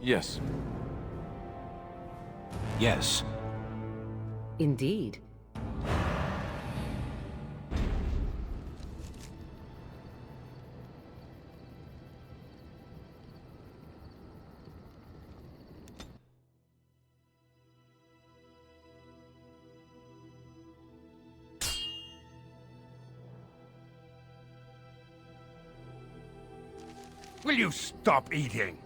Yes. Yes. Indeed. Will you stop eating?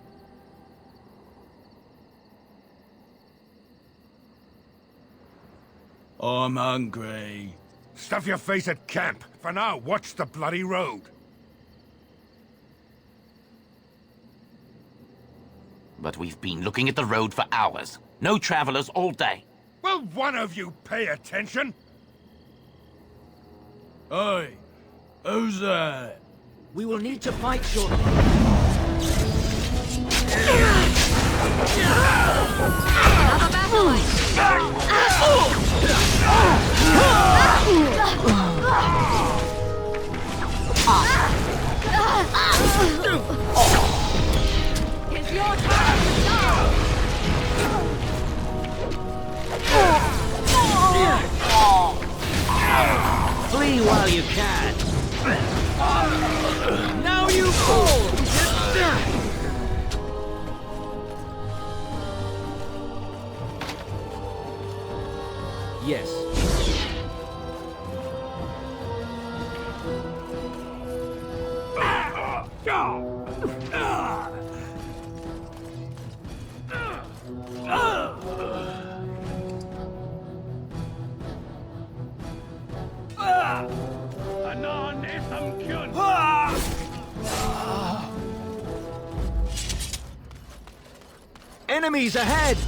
I'm hungry. Stuff your face at camp. For now, watch the bloody road. But we've been looking at the road for hours. No travelers all day. Will one of you pay attention? Hey, who's that? We will need to fight shortly. Another battle It's your turn to die! Flee while you can. Now you fall! Yes. Enemies ahead!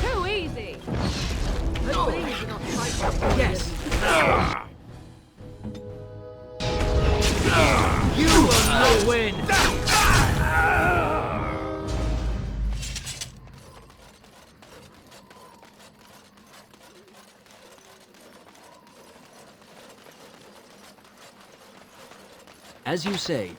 Too easy! Hopefully we do not fight. Yes! You will not win! As you say.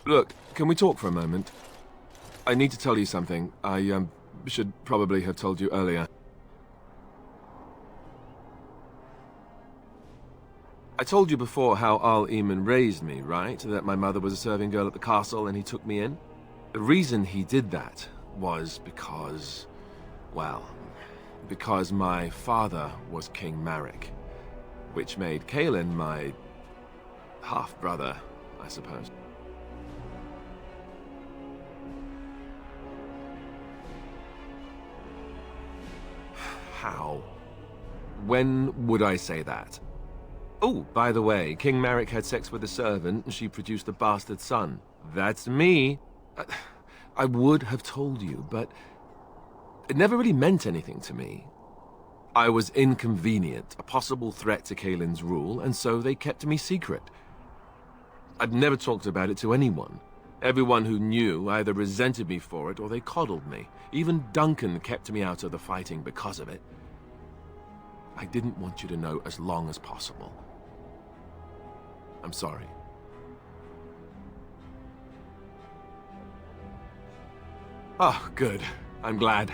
Look, can we talk for a moment? I need to tell you something. I, should probably have told you earlier. I told you before how Al-Eamon raised me, right? That my mother was a serving girl at the castle and he took me in? The reason he did that was because... well, because my father was King Marek, which made Cailan my half-brother, I suppose. How? When would I say that? Oh, by the way, King Marek had sex with a servant and she produced a bastard son. That's me. I would have told you, but it never really meant anything to me. I was inconvenient, a possible threat to Kaelin's rule, and so they kept me secret. I've never talked about it to anyone. Everyone who knew either resented me for it or they coddled me. Even Duncan kept me out of the fighting because of it. I didn't want you to know as long as possible. I'm sorry. Oh, good. I'm glad.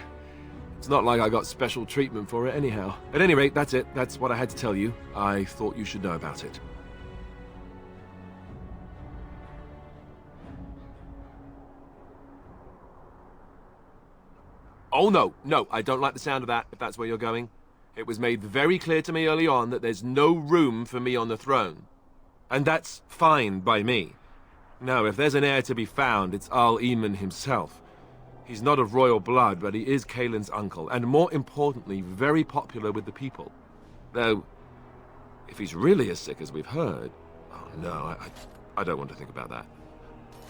It's not like I got special treatment for it anyhow. At any rate, that's it. That's what I had to tell you. I thought you should know about it. Oh, no, I don't like the sound of that, if that's where you're going. It was made very clear to me early on that there's no room for me on the throne. And that's fine by me. No, if there's an heir to be found, it's Arl Eamon himself. He's not of royal blood, but he is Kaelin's uncle, and more importantly, very popular with the people. Though, if he's really as sick as we've heard... Oh, no, I don't want to think about that.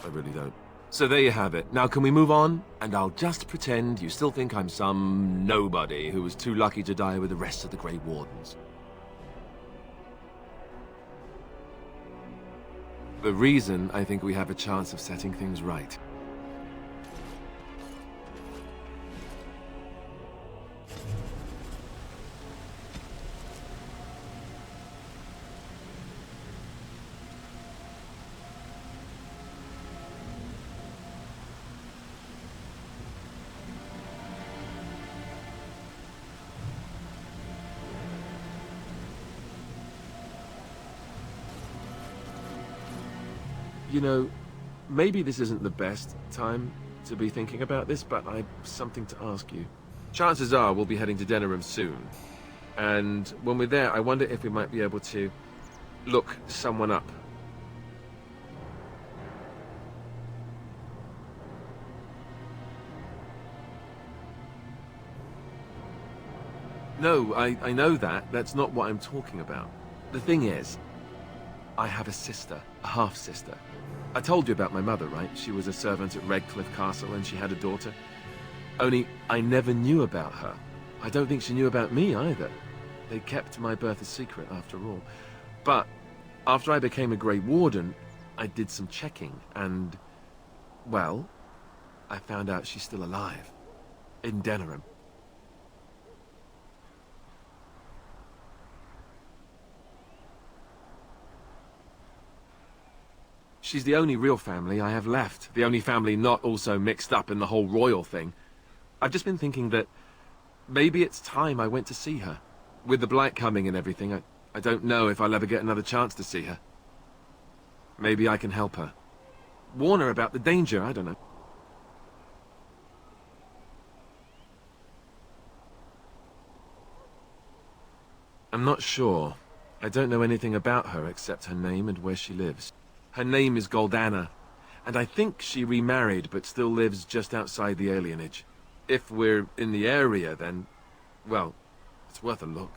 I really don't. So there you have it. Now can we move on? And I'll just pretend you still think I'm some nobody who was too lucky to die with the rest of the Grey Wardens. The reason I think we have a chance of setting things right. You know, maybe this isn't the best time to be thinking about this, but I've something to ask you. Chances are we'll be heading to Denerim soon. And when we're there, I wonder if we might be able to look someone up. No, I know that. That's not what I'm talking about. The thing is, I have a sister, a half-sister. I told you about my mother, right? She was a servant at Redcliffe Castle and she had a daughter. Only, I never knew about her. I don't think she knew about me either. They kept my birth a secret after all. But, after I became a Grey Warden, I did some checking and, well, I found out she's still alive. In Denerim. She's the only real family I have left. The only family not also mixed up in the whole royal thing. I've just been thinking that maybe it's time I went to see her. With the Blight coming and everything, I don't know if I'll ever get another chance to see her. Maybe I can help her. Warn her about the danger, I don't know. I'm not sure. I don't know anything about her except her name and where she lives. Her name is Goldana, and I think she remarried but still lives just outside the alienage. If we're in the area, then, well, it's worth a look.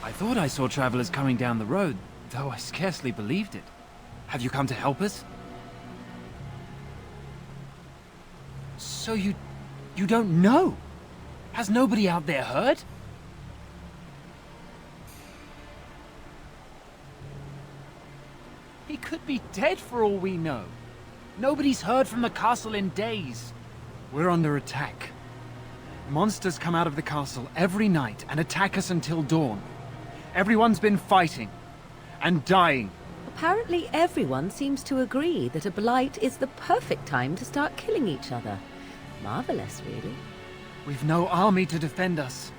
I thought I saw travelers coming down the road, though I scarcely believed it. Have you come to help us? So you don't know? Has nobody out there heard? He could be dead for all we know. Nobody's heard from the castle in days. We're under attack. Monsters come out of the castle every night and attack us until dawn. Everyone's been fighting and dying. Apparently everyone seems to agree that a blight is the perfect time to start killing each other. Marvelous, really. We've no army to defend us,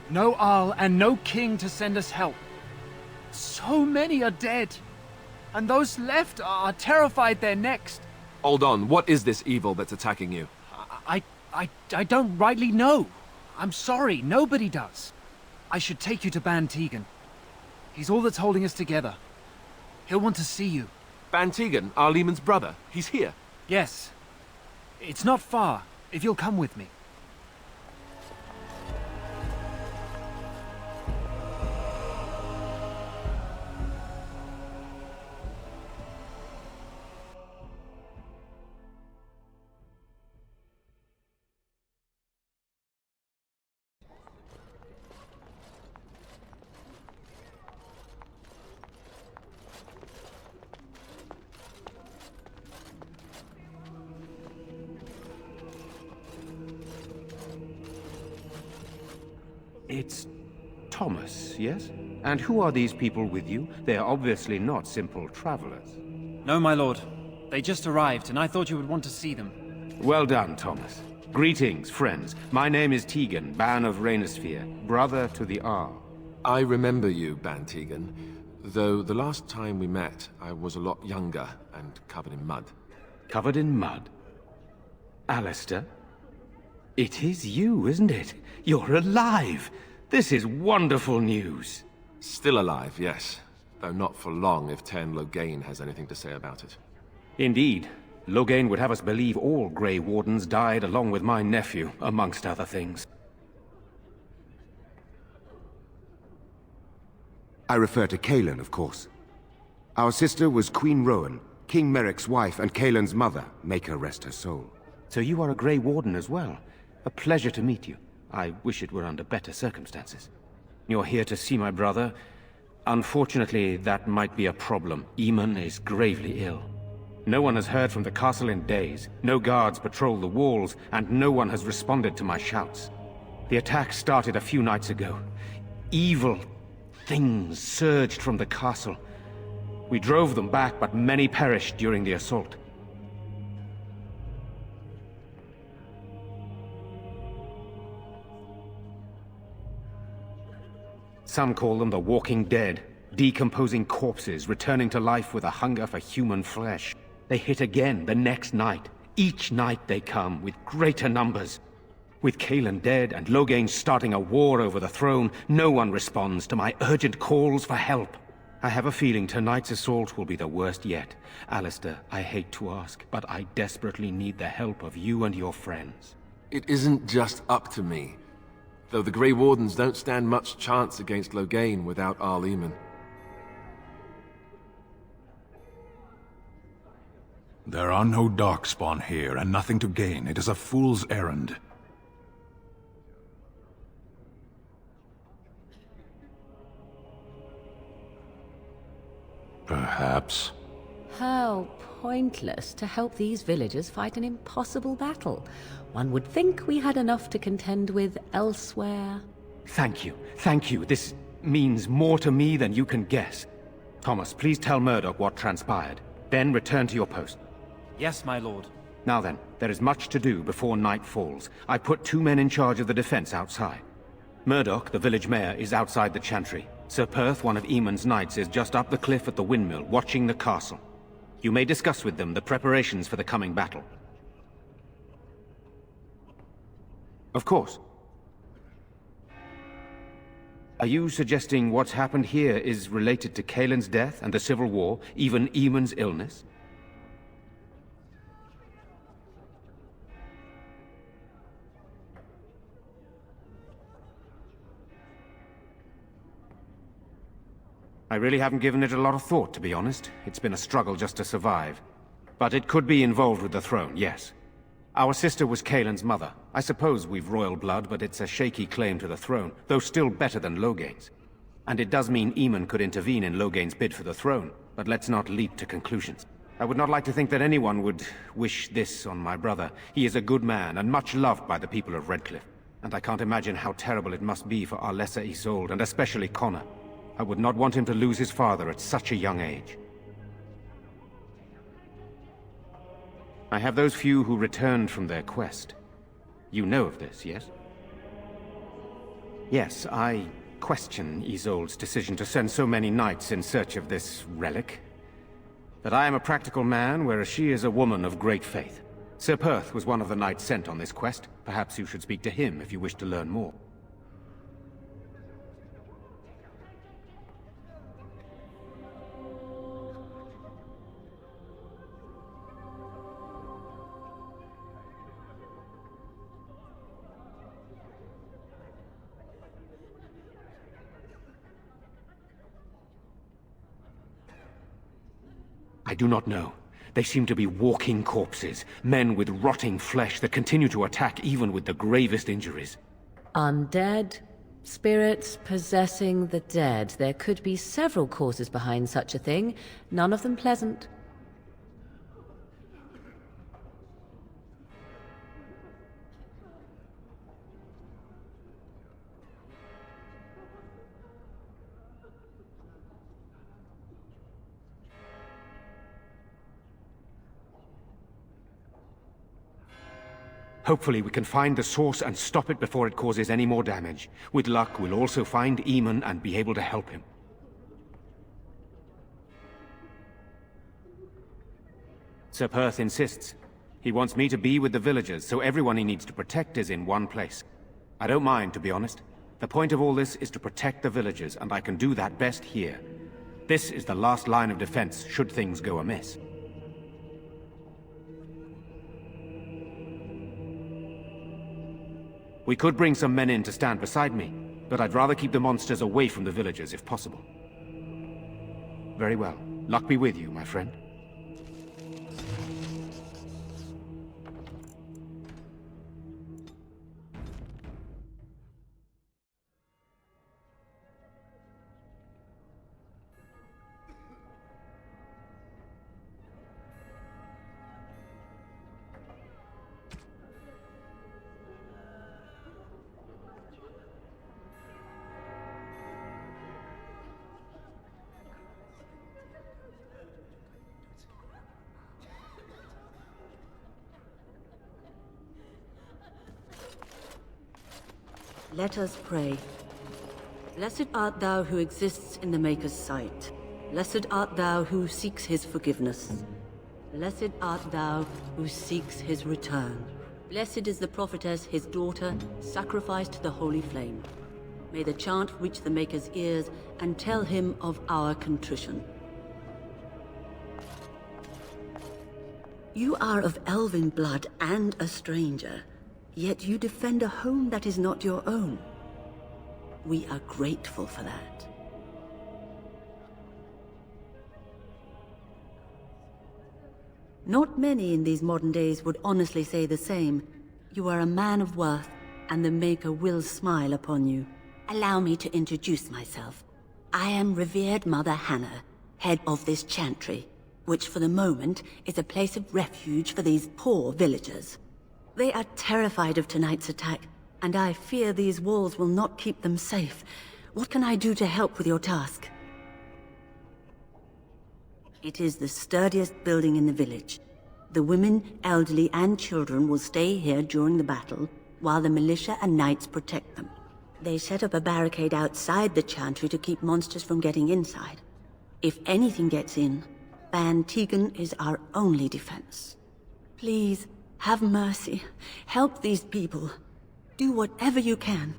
no Arl and no king to send us help. So many are dead. And those left are terrified they're next. Hold on, what is this evil that's attacking you? I don't rightly know. I'm sorry, nobody does. I should take you to Ban Tegan. He's all that's holding us together. He'll want to see you. Ban Tegan, Arlemon's brother. He's here. Yes. It's not far, if you'll come with me. It's Thomas, yes? And who are these people with you? They are obviously not simple travelers. No, my lord. They just arrived, and I thought you would want to see them. Well done, Thomas. Greetings, friends. My name is Tegan, Ban of Reynisphere, brother to the Arl. I remember you, Ban Tegan. Though the last time we met, I was a lot younger and covered in mud. Covered in mud? Alistair? It is you, isn't it? You're alive! This is wonderful news. Still alive, yes. Though not for long if Ten Loghain has anything to say about it. Indeed. Loghain would have us believe all Grey Wardens died along with my nephew, amongst other things. I refer to Cailan, of course. Our sister was Queen Rowan, King Merrick's wife and Cailan's mother. Make her rest her soul. So you are a Grey Warden as well. A pleasure to meet you. I wish it were under better circumstances. You're here to see my brother. Unfortunately, that might be a problem. Eamon is gravely ill. No one has heard from the castle in days. No guards patrol the walls, and no one has responded to my shouts. The attack started a few nights ago. Evil things surged from the castle. We drove them back, but many perished during the assault. Some call them the Walking Dead, decomposing corpses returning to life with a hunger for human flesh. They hit again the next night. Each night they come, with greater numbers. With Cailan dead and Loghain starting a war over the throne, no one responds to my urgent calls for help. I have a feeling tonight's assault will be the worst yet. Alistair, I hate to ask, but I desperately need the help of you and your friends. It isn't just up to me. Though the Grey Wardens don't stand much chance against Loghain without Arleman. There are no Darkspawn here, and nothing to gain. It is a fool's errand. Perhaps. How pointless to help these villagers fight an impossible battle. One would think we had enough to contend with elsewhere. Thank you. Thank you. This means more to me than you can guess. Thomas, please tell Murdoch what transpired. Then return to your post. Yes, my lord. Now then, there is much to do before night falls. I put 2 men in charge of the defense outside. Murdoch, the village mayor, is outside the chantry. Sir Perth, one of Eamon's knights, is just up the cliff at the windmill, watching the castle. You may discuss with them the preparations for the coming battle. Of course. Are you suggesting what's happened here is related to Cailan's death and the Civil War, even Eamon's illness? I really haven't given it a lot of thought, to be honest. It's been a struggle just to survive. But it could be involved with the throne, yes. Our sister was Cailan's mother. I suppose we've royal blood, but it's a shaky claim to the throne, though still better than Loghain's. And it does mean Eamon could intervene in Loghain's bid for the throne, but let's not leap to conclusions. I would not like to think that anyone would wish this on my brother. He is a good man, and much loved by the people of Redcliffe. And I can't imagine how terrible it must be for our lesser Isolde, and especially Connor. I would not want him to lose his father at such a young age. I have those few who returned from their quest. You know of this, yes? Yes, I question Isolde's decision to send so many knights in search of this relic. That I am a practical man, whereas she is a woman of great faith. Sir Perth was one of the knights sent on this quest. Perhaps you should speak to him if you wish to learn more. I do not know. They seem to be walking corpses, men with rotting flesh that continue to attack even with the gravest injuries. Undead? Spirits possessing the dead. There could be several causes behind such a thing, none of them pleasant. Hopefully we can find the source and stop it before it causes any more damage. With luck, we'll also find Eamon and be able to help him. Sir Perth insists. He wants me to be with the villagers, so everyone he needs to protect is in one place. I don't mind, to be honest. The point of all this is to protect the villagers, and I can do that best here. This is the last line of defense, should things go amiss. We could bring some men in to stand beside me, but I'd rather keep the monsters away from the villagers if possible. Very well. Luck be with you, my friend. Let us pray. Blessed art thou who exists in the Maker's sight. Blessed art thou who seeks his forgiveness. Blessed art thou who seeks his return. Blessed is the prophetess, his daughter, sacrificed to the holy flame. May the chant reach the Maker's ears and tell him of our contrition. You are of elven blood and a stranger. Yet you defend a home that is not your own. We are grateful for that. Not many in these modern days would honestly say the same. You are a man of worth, and the Maker will smile upon you. Allow me to introduce myself. I am revered Mother Hannah, head of this chantry, which for the moment is a place of refuge for these poor villagers. They are terrified of tonight's attack, and I fear these walls will not keep them safe. What can I do to help with your task? It is the sturdiest building in the village. The women, elderly, and children will stay here during the battle, while the militia and knights protect them. They set up a barricade outside the chantry to keep monsters from getting inside. If anything gets in, Ban Tegan is our only defense. Please, have mercy. Help these people. Do whatever you can.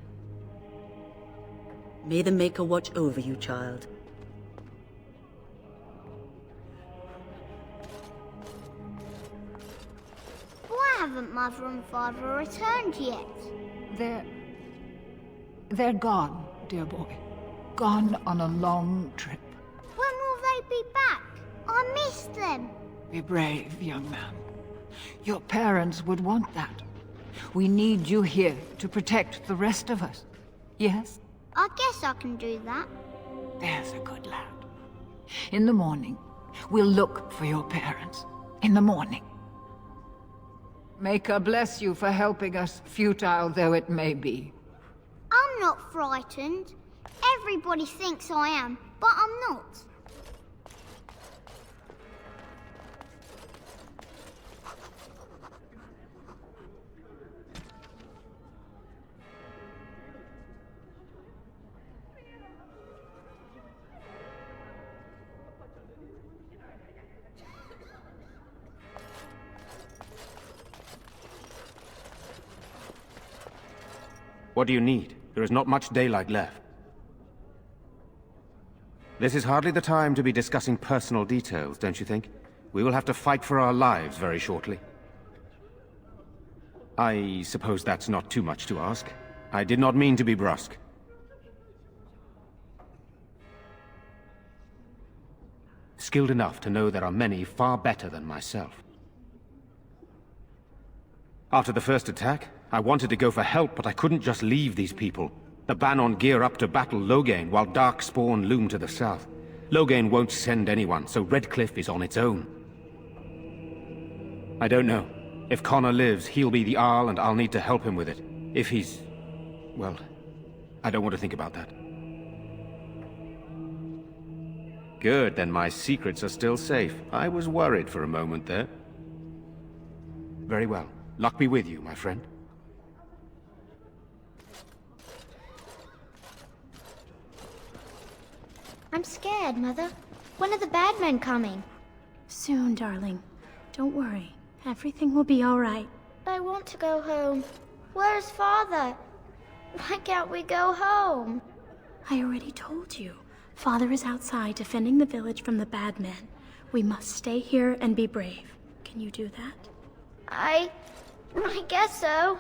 May the Maker watch over you, child. Why haven't Mother and Father returned yet? They're gone, dear boy. Gone on a long trip. When will they be back? I miss them. Be brave, young man. Your parents would want that. We need you here to protect the rest of us. Yes? I guess I can do that. There's a good lad. In the morning, we'll look for your parents. In the morning. Maker bless you for helping us, futile though it may be. I'm not frightened. Everybody thinks I am, but I'm not. What do you need? There is not much daylight left. This is hardly the time to be discussing personal details, don't you think? We will have to fight for our lives very shortly. I suppose that's not too much to ask. I did not mean to be brusque. Skilled enough to know there are many far better than myself. After the first attack, I wanted to go for help, but I couldn't just leave these people. The Bannon gear up to battle Loghain, while Darkspawn loom to the south. Loghain won't send anyone, so Redcliffe is on its own. I don't know. If Connor lives, he'll be the Arl, and I'll need to help him with it. If he's... well, I don't want to think about that. Good, then my secrets are still safe. I was worried for a moment there. Very well. Luck be with you, my friend. I'm scared, Mother. When are the bad men coming? Soon, darling. Don't worry. Everything will be all right. I want to go home. Where's Father? Why can't we go home? I already told you. Father is outside defending the village from the bad men. We must stay here and be brave. Can you do that? I guess so.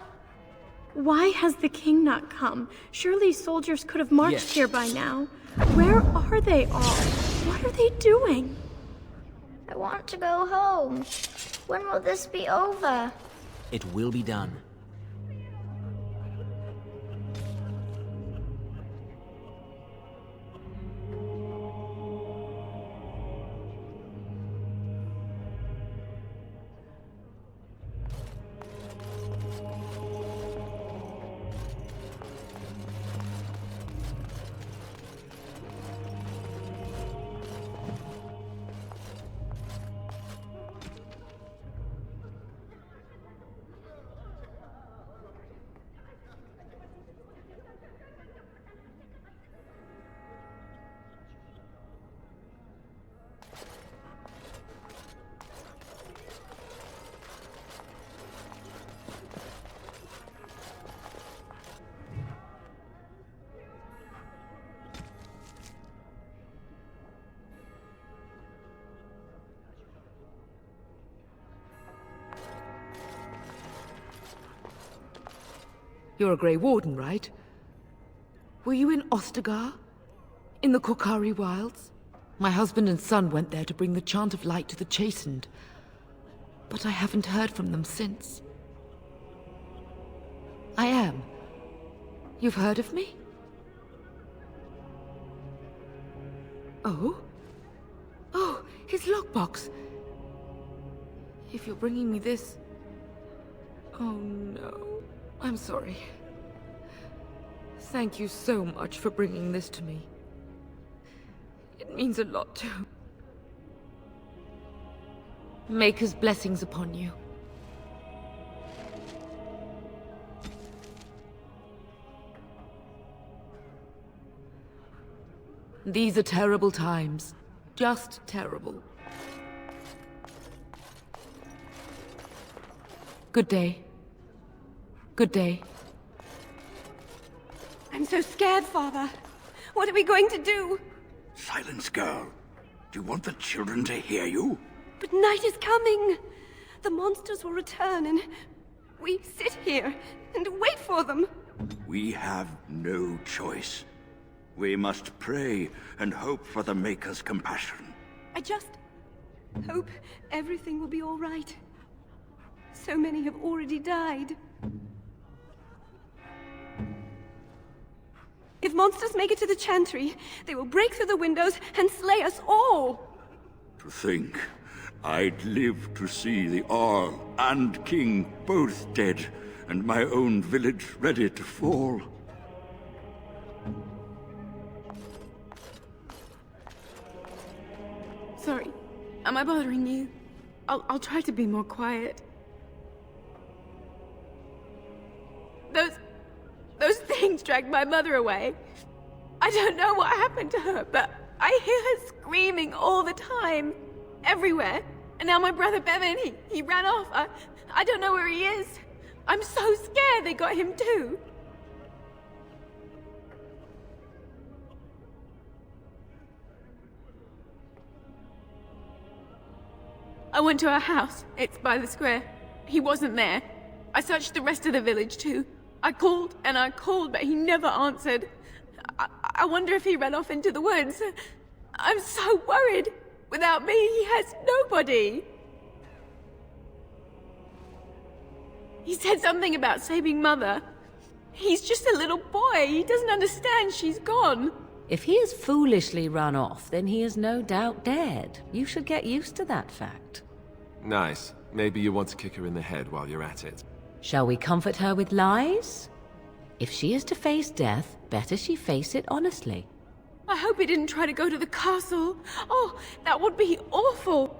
Why has the king not come? Surely soldiers could have marched here by now. Where are they all? What are they doing? I want to go home. When will this be over? It will be done. You're a Grey Warden, right? Were you in Ostagar? In the Korcari Wilds? My husband and son went there to bring the Chant of Light to the Chastened. But I haven't heard from them since. I am. You've heard of me? Oh? Oh, his lockbox. If you're bringing me this... Oh no. I'm sorry. Thank you so much for bringing this to me. It means a lot to... Maker's blessings upon you. These are terrible times. Just terrible. Good day. Good day. I'm so scared, Father. What are we going to do? Silence, girl. Do you want the children to hear you? But night is coming. The monsters will return and we sit here and wait for them. We have no choice. We must pray and hope for the Maker's compassion. I just hope everything will be all right. So many have already died. If monsters make it to the Chantry, they will break through the windows and slay us all! To think I'd live to see the Arl and King both dead, and my own village ready to fall. Sorry, am I bothering you? I'll try to be more quiet. Those things dragged my mother away. I don't know what happened to her, but I hear her screaming all the time. Everywhere. And now my brother Bevan, he ran off. I don't know where he is. I'm so scared they got him too. I went to our house. It's by the square. He wasn't there. I searched the rest of the village too. I called and I called, but he never answered. I wonder if he ran off into the woods. I'm so worried. Without me, he has nobody. He said something about saving Mother. He's just a little boy. He doesn't understand she's gone. If he has foolishly run off, then he is no doubt dead. You should get used to that fact. Nice. Maybe you want to kick her in the head while you're at it. Shall we comfort her with lies? If she is to face death, better she face it honestly. I hope he didn't try to go to the castle. Oh, that would be awful.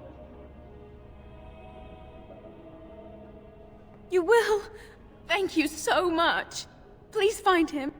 You will? Thank you so much. Please find him.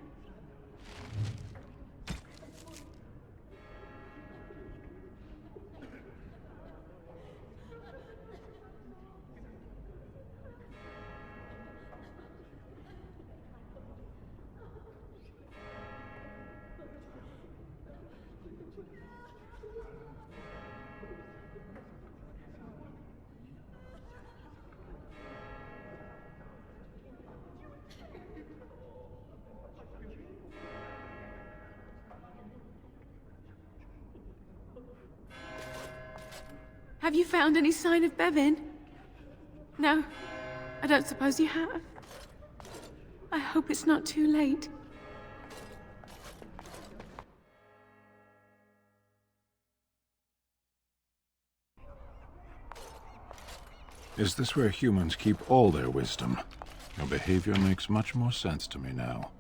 Have you found any sign of Bevan? No, I don't suppose you have. I hope it's not too late. Is this where humans keep all their wisdom? Your behavior makes much more sense to me now.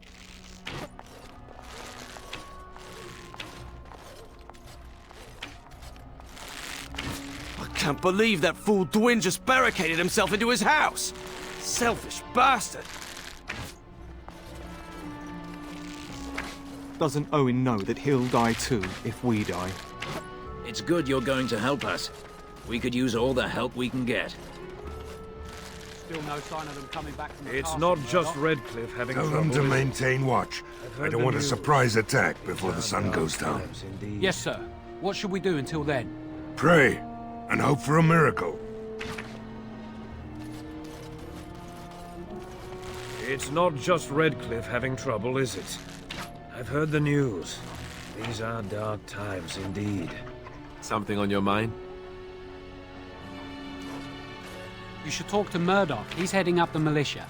I can't believe that fool Dwyn just barricaded himself into his house! Selfish bastard! Doesn't Owen know that he'll die too if we die? It's good you're going to help us. We could use all the help we can get. Still no sign of them coming back from the It's castle, not just Redcliffe having Tell trouble. them to is it? maintain watch. I don't want a surprise attack before the sun goes down. Yes, sir. What should we do until then? Pray, and hope for a miracle. It's not just Redcliffe having trouble, is it? I've heard the news. These are dark times indeed. Something on your mind? You should talk to Murdoch. He's heading up the militia.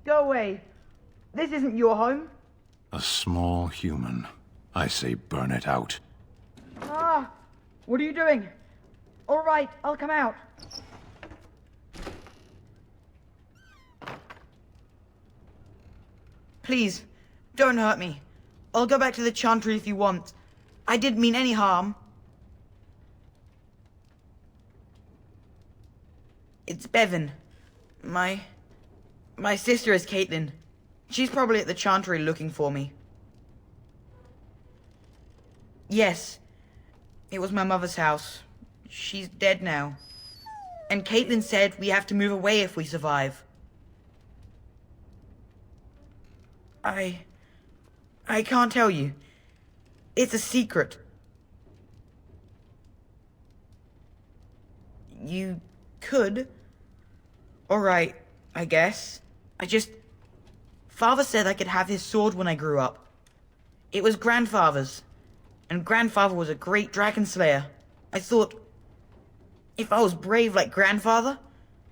Go away. This isn't your home. A small human. I say burn it out. Ah! What are you doing? All right, I'll come out. Please, don't hurt me. I'll go back to the Chantry if you want. I didn't mean any harm. It's Bevan. My sister is Caitlin. She's probably at the Chantry looking for me. Yes. It was my mother's house. She's dead now. And Caitlin said we have to move away if we survive. I can't tell you. It's a secret. You could. Alright, I guess. Father said I could have his sword when I grew up. It was Grandfather's. And Grandfather was a great dragon slayer. I thought, if I was brave like Grandfather,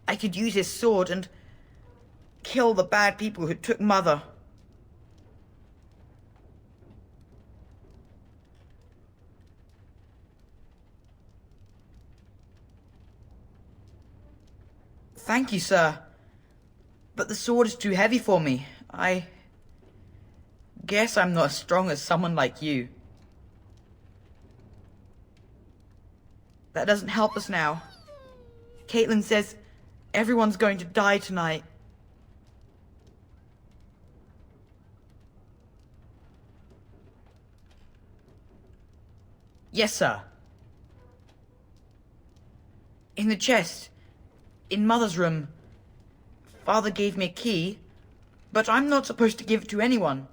I could use his sword and kill the bad people who took Mother. Thank you, sir. But the sword is too heavy for me. I guess I'm not as strong as someone like you. That doesn't help us now. Caitlin says everyone's going to die tonight. Yes, sir. In the chest. In Mother's room. Father gave me a key, but I'm not supposed to give it to anyone.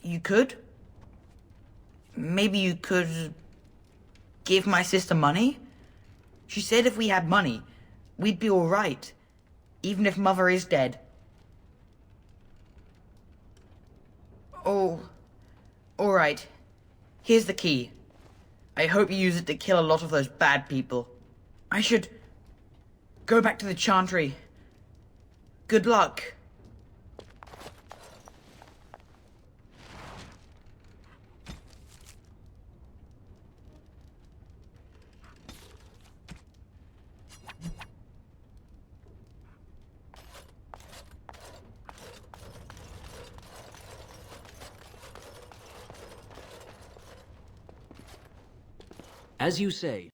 You could? Maybe you could give my sister money? She said if we had money, we'd be all right, even if Mother is dead. Oh, all right. Here's the key. I hope you use it to kill a lot of those bad people. I should go back to the Chantry. Good luck. As you say.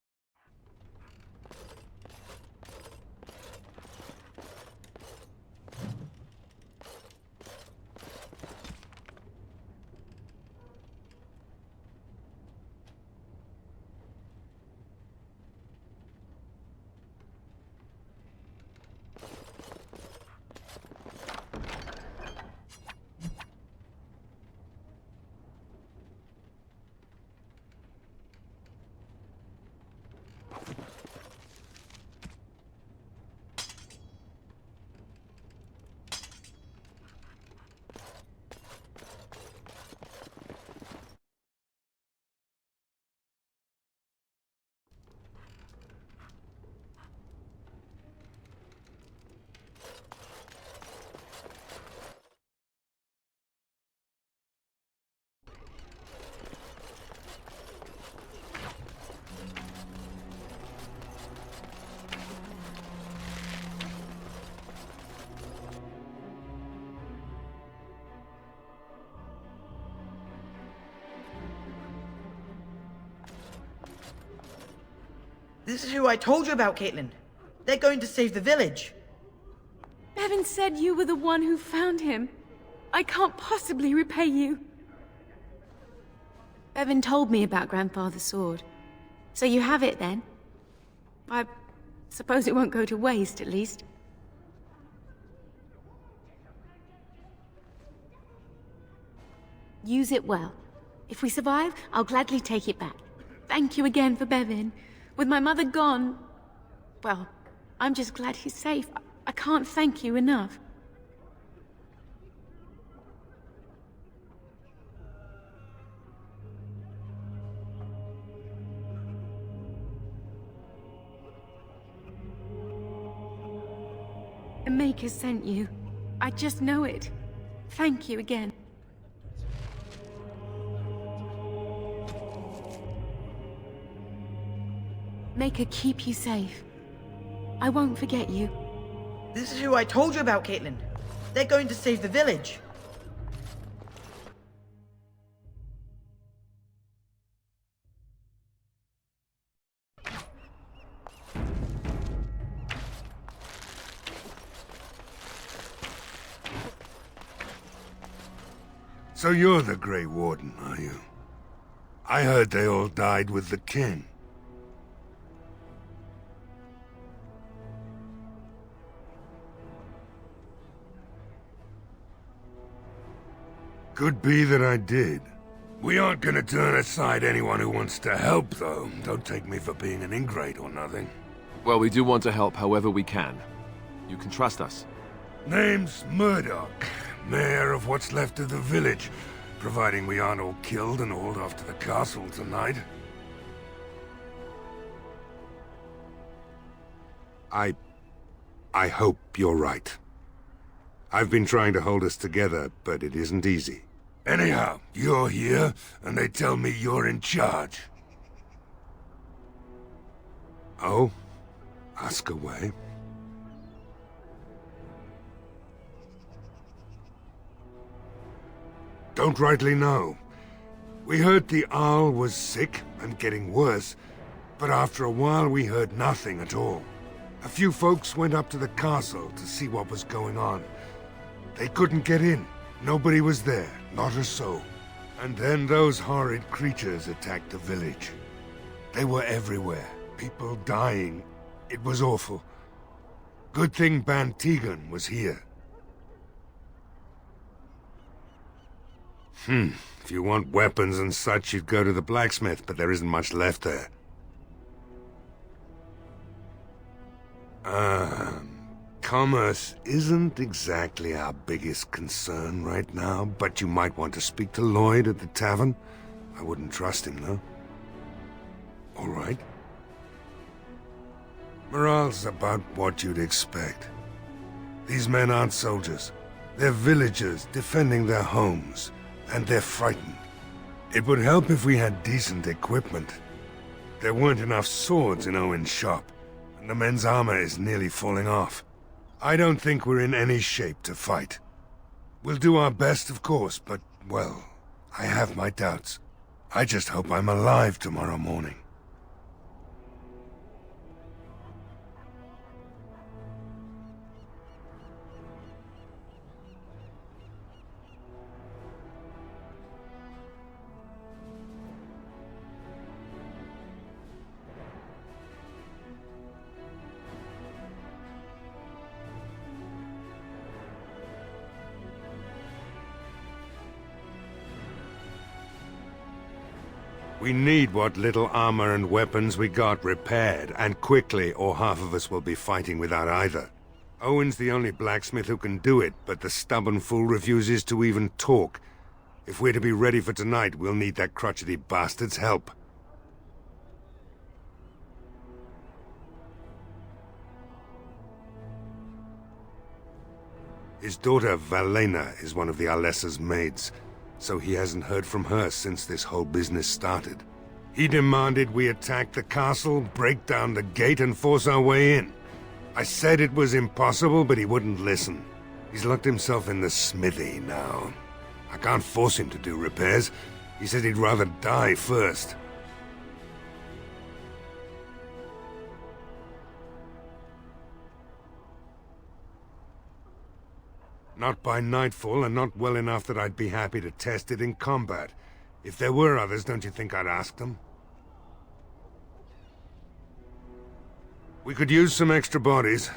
This is who I told you about, Caitlin. They're going to save the village. Bevan said you were the one who found him. I can't possibly repay you. Bevan told me about Grandfather's sword. So you have it then? I suppose it won't go to waste, at least. Use it well. If we survive, I'll gladly take it back. Thank you again for Bevan. With my mother gone, well, I'm just glad he's safe. I can't thank you enough. The Maker sent you. I just know it. Thank you again. Maker keep you safe. I won't forget you. This is who I told you about, Caitlin. They're going to save the village. So you're the Grey Warden, are you? I heard they all died with the king. Could be that I did. We aren't gonna turn aside anyone who wants to help, though. Don't take me for being an ingrate or nothing. Well, we do want to help however we can. You can trust us. Name's Murdoch, mayor of what's left of the village, providing we aren't all killed and hauled off to the castle tonight. I hope you're right. I've been trying to hold us together, but it isn't easy. Anyhow, you're here, and they tell me you're in charge. Oh? Ask away. Don't rightly know. We heard the Arl was sick and getting worse, but after a while we heard nothing at all. A few folks went up to the castle to see what was going on. They couldn't get in. Nobody was there, not a soul. And then those horrid creatures attacked the village. They were everywhere, people dying. It was awful. Good thing Ban Tegan was here. If you want weapons and such, you'd go to the blacksmith, but there isn't much left there. Commerce isn't exactly our biggest concern right now, but you might want to speak to Lloyd at the tavern. I wouldn't trust him, though. All right. Morale's about what you'd expect. These men aren't soldiers. They're villagers defending their homes, and they're frightened. It would help if we had decent equipment. There weren't enough swords in Owen's shop, and the men's armor is nearly falling off. I don't think we're in any shape to fight. We'll do our best, of course, but, well, I have my doubts. I just hope I'm alive tomorrow morning. We need what little armor and weapons we got repaired, and quickly, or half of us will be fighting without either. Owen's the only blacksmith who can do it, but the stubborn fool refuses to even talk. If we're to be ready for tonight, we'll need that crotchety bastard's help. His daughter, Valena, is one of the Alessa's maids, so he hasn't heard from her since this whole business started. He demanded we attack the castle, break down the gate, and force our way in. I said it was impossible, but he wouldn't listen. He's locked himself in the smithy now. I can't force him to do repairs. He said he'd rather die first. Not by nightfall, and not well enough that I'd be happy to test it in combat. If there were others, don't you think I'd ask them? We could use some extra bodies.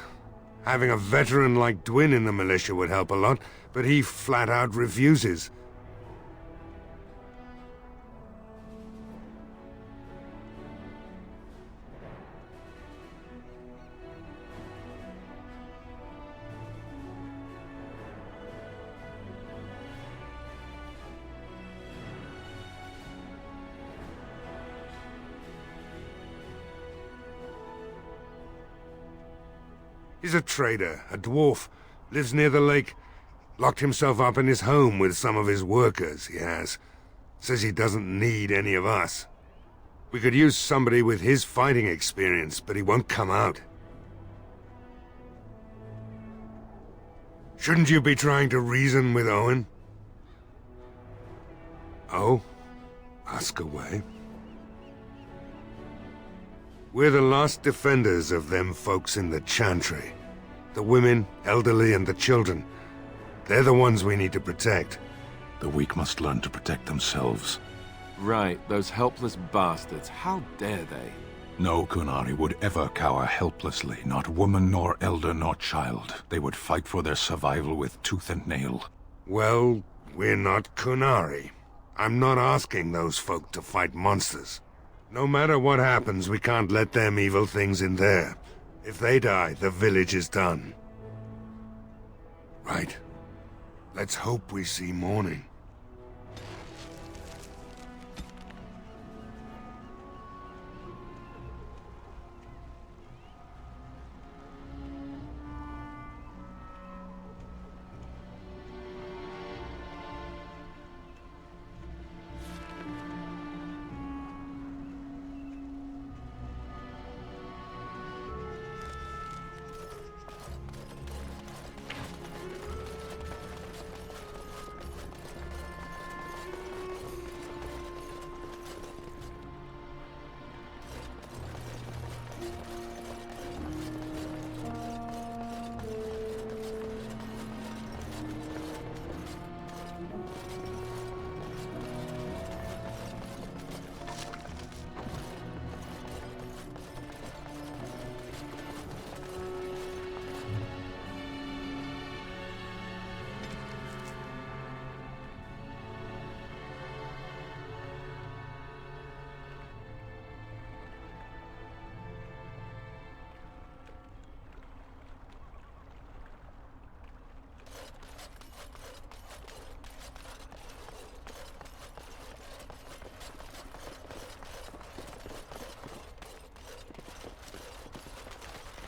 Having a veteran like Dwyn in the militia would help a lot, but he flat out refuses. He's a trader, a dwarf, lives near the lake. Locked himself up in his home with some of his workers, he has. Says he doesn't need any of us. We could use somebody with his fighting experience, but he won't come out. Shouldn't you be trying to reason with Owen? Oh? Ask away. We're the last defenders of them folks in the Chantry. The women, elderly, and the children. They're the ones we need to protect. The weak must learn to protect themselves. Right, those helpless bastards. How dare they? No Qunari would ever cower helplessly, not woman nor elder nor child. They would fight for their survival with tooth and nail. Well, we're not Qunari. I'm not asking those folk to fight monsters. No matter what happens, we can't let them evil things in there. If they die, the village is done. Right. Let's hope we see morning.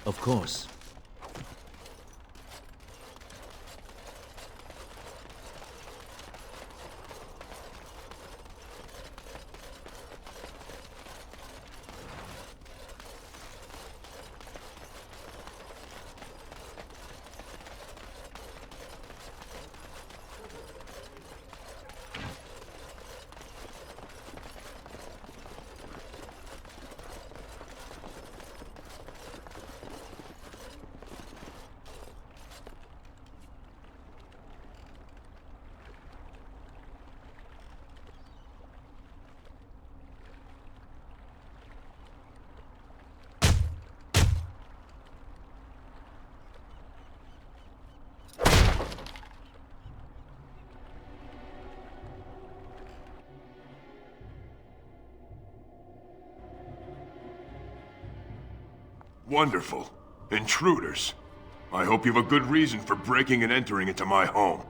Of course. Wonderful. Intruders. I hope you have a good reason for breaking and entering into my home.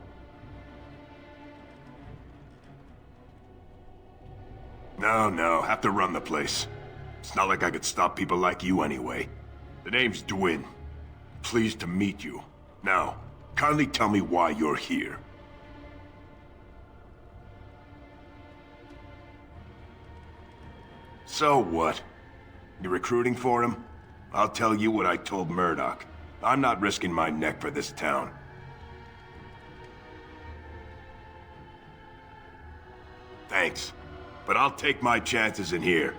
No, have to run the place. It's not like I could stop people like you anyway. The name's Dwyn. Pleased to meet you. Now, kindly tell me why you're here. So what? You recruiting for him? I'll tell you what I told Murdoch. I'm not risking my neck for this town. Thanks, but I'll take my chances in here.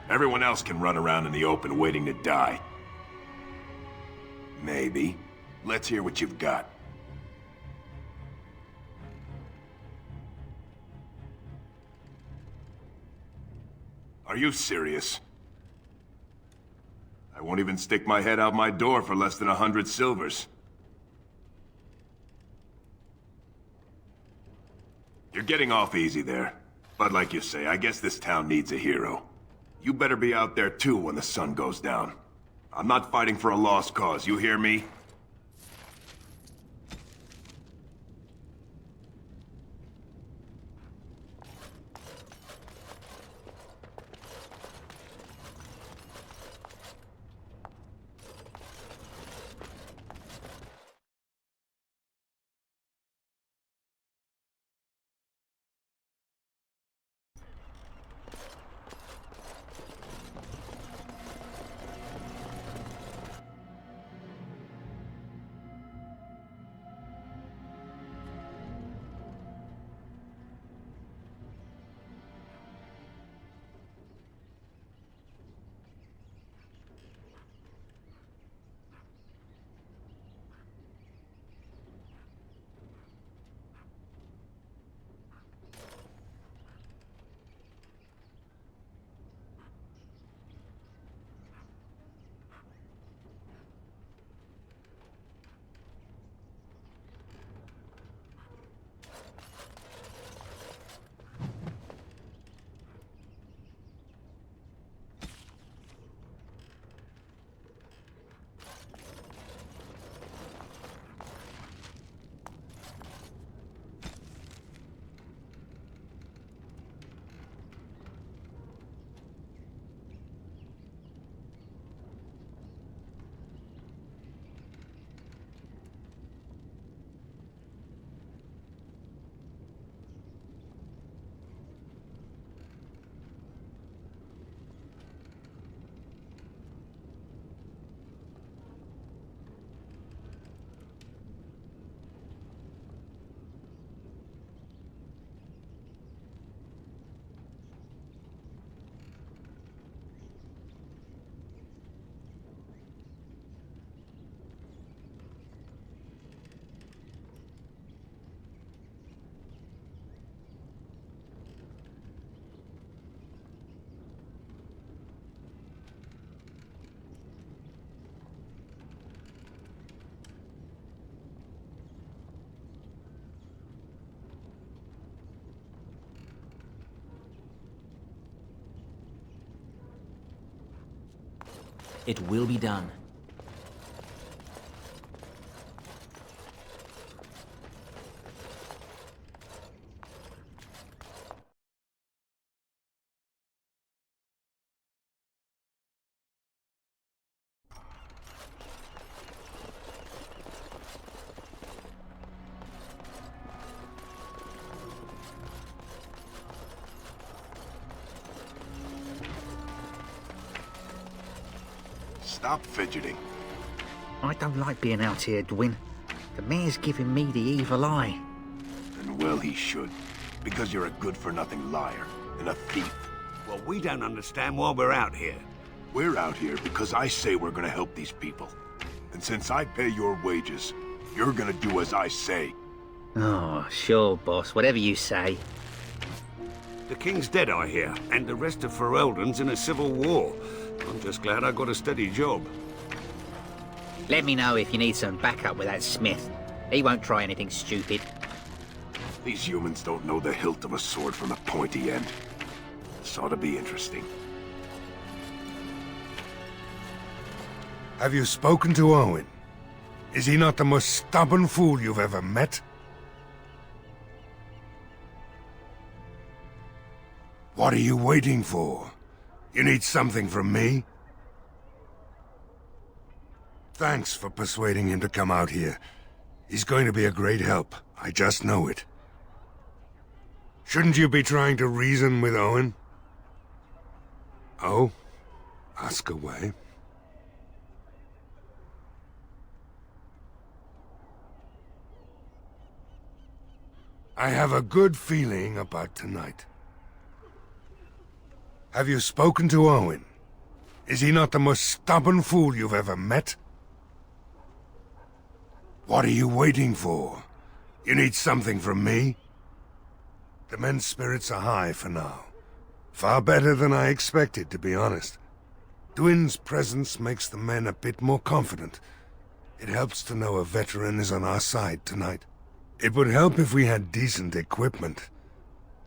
Everyone else can run around in the open waiting to die. Maybe. Let's hear what you've got. Are you serious? I won't even stick my head out my door for less than 100 silvers. You're getting off easy there. But like you say, I guess this town needs a hero. You better be out there too when the sun goes down. I'm not fighting for a lost cause, you hear me? It will be done. Stop fidgeting. I don't like being out here, Dwyn. The mayor's giving me the evil eye. And well he should. Because you're a good-for-nothing liar and a thief. Well, we don't understand why we're out here. We're out here because I say we're gonna help these people. And since I pay your wages, you're gonna do as I say. Oh, sure, boss. Whatever you say. The king's dead, I hear, and the rest of Ferelden's in a civil war. I'm just glad I got a steady job. Let me know if you need some backup with that Smith. He won't try anything stupid. These humans don't know the hilt of a sword from the pointy end. This ought to be interesting. Have you spoken to Owen? Is he not the most stubborn fool you've ever met? What are you waiting for? You need something from me? Thanks for persuading him to come out here. He's going to be a great help. I just know it. Shouldn't you be trying to reason with Owen? Oh? Ask away. I have a good feeling about tonight. Have you spoken to Owen? Is he not the most stubborn fool you've ever met? What are you waiting for? You need something from me? The men's spirits are high for now. Far better than I expected, to be honest. Dwyn's presence makes the men a bit more confident. It helps to know a veteran is on our side tonight. It would help if we had decent equipment.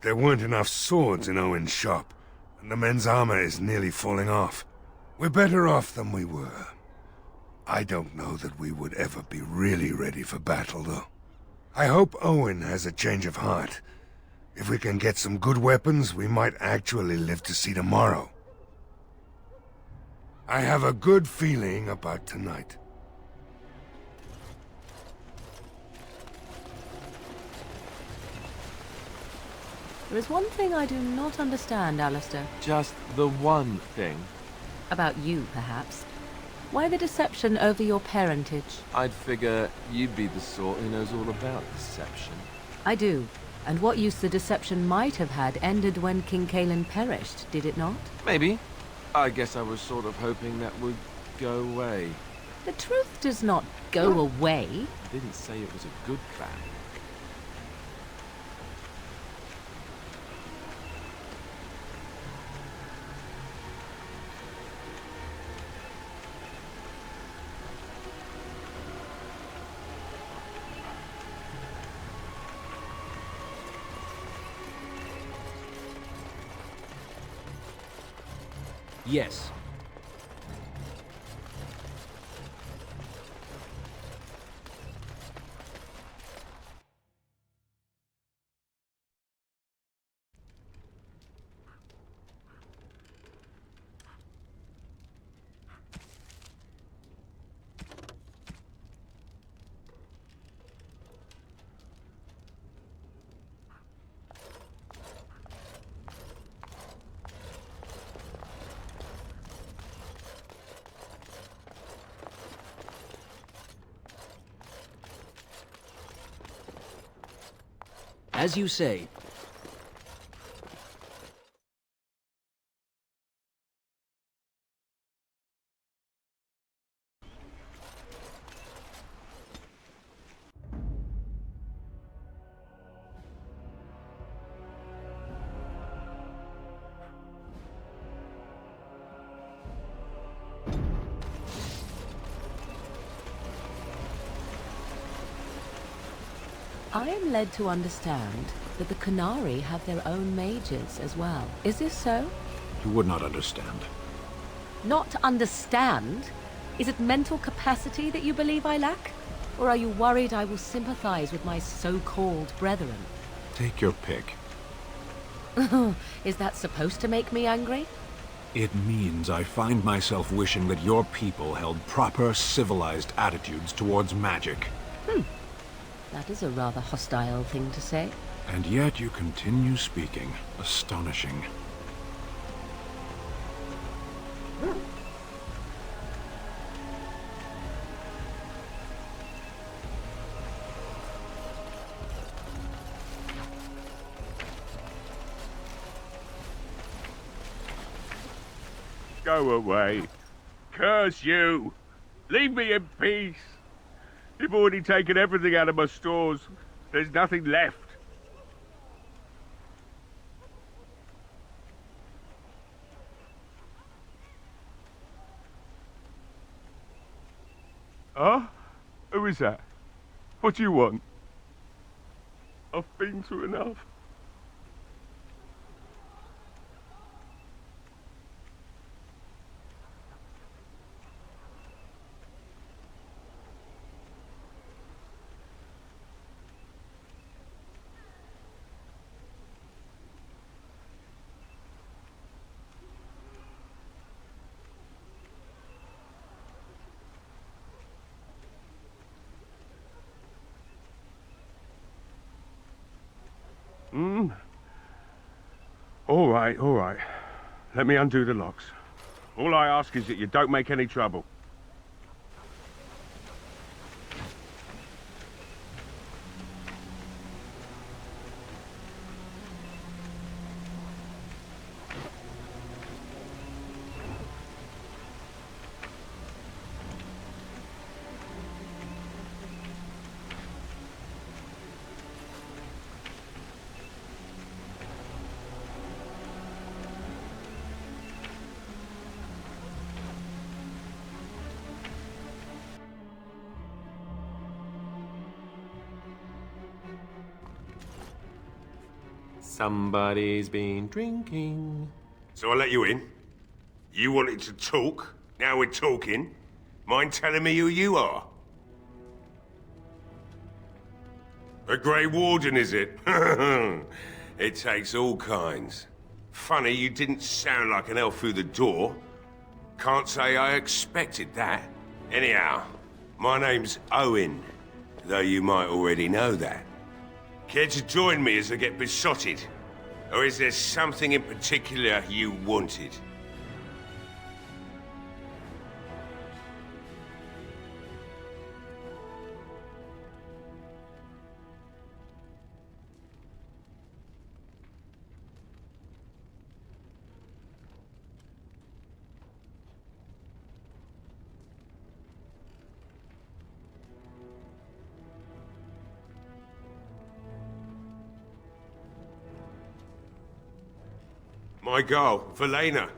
There weren't enough swords in Owen's shop, and the men's armor is nearly falling off. We're better off than we were. I don't know that we would ever be really ready for battle, though. I hope Owen has a change of heart. If we can get some good weapons, we might actually live to see tomorrow. I have a good feeling about tonight. There is one thing I do not understand, Alistair. Just the one thing. About you, perhaps. Why the deception over your parentage? I'd figure you'd be the sort who knows all about deception. I do. And what use the deception might have had ended when King Cailan perished, did it not? Maybe. I guess I was sort of hoping that would go away. The truth does not go away. I didn't say it was a good plan. Yes. As you say. I am led to understand that the Qunari have their own mages as well. Is this so? You would not understand. Not understand? Is it mental capacity that you believe I lack? Or are you worried I will sympathize with my so-called brethren? Take your pick. Is that supposed to make me angry? It means I find myself wishing that your people held proper, civilized attitudes towards magic. That is a rather hostile thing to say. And yet you continue speaking. Astonishing. Go away. Curse you. Leave me in peace. You've already taken everything out of my stores. There's nothing left. Huh? Who is that? What do you want? I've been through enough. All right. Let me undo the locks. All I ask is that you don't make any trouble. Somebody's been drinking. So I let you in. You wanted to talk. Now we're talking. Mind telling me who you are? A Grey Warden, is it? It takes all kinds. Funny, you didn't sound like an elf through the door. Can't say I expected that. Anyhow, my name's Owen, though you might already know that. Care to join me as I get besotted? Or is there something in particular you wanted? My girl, Velena,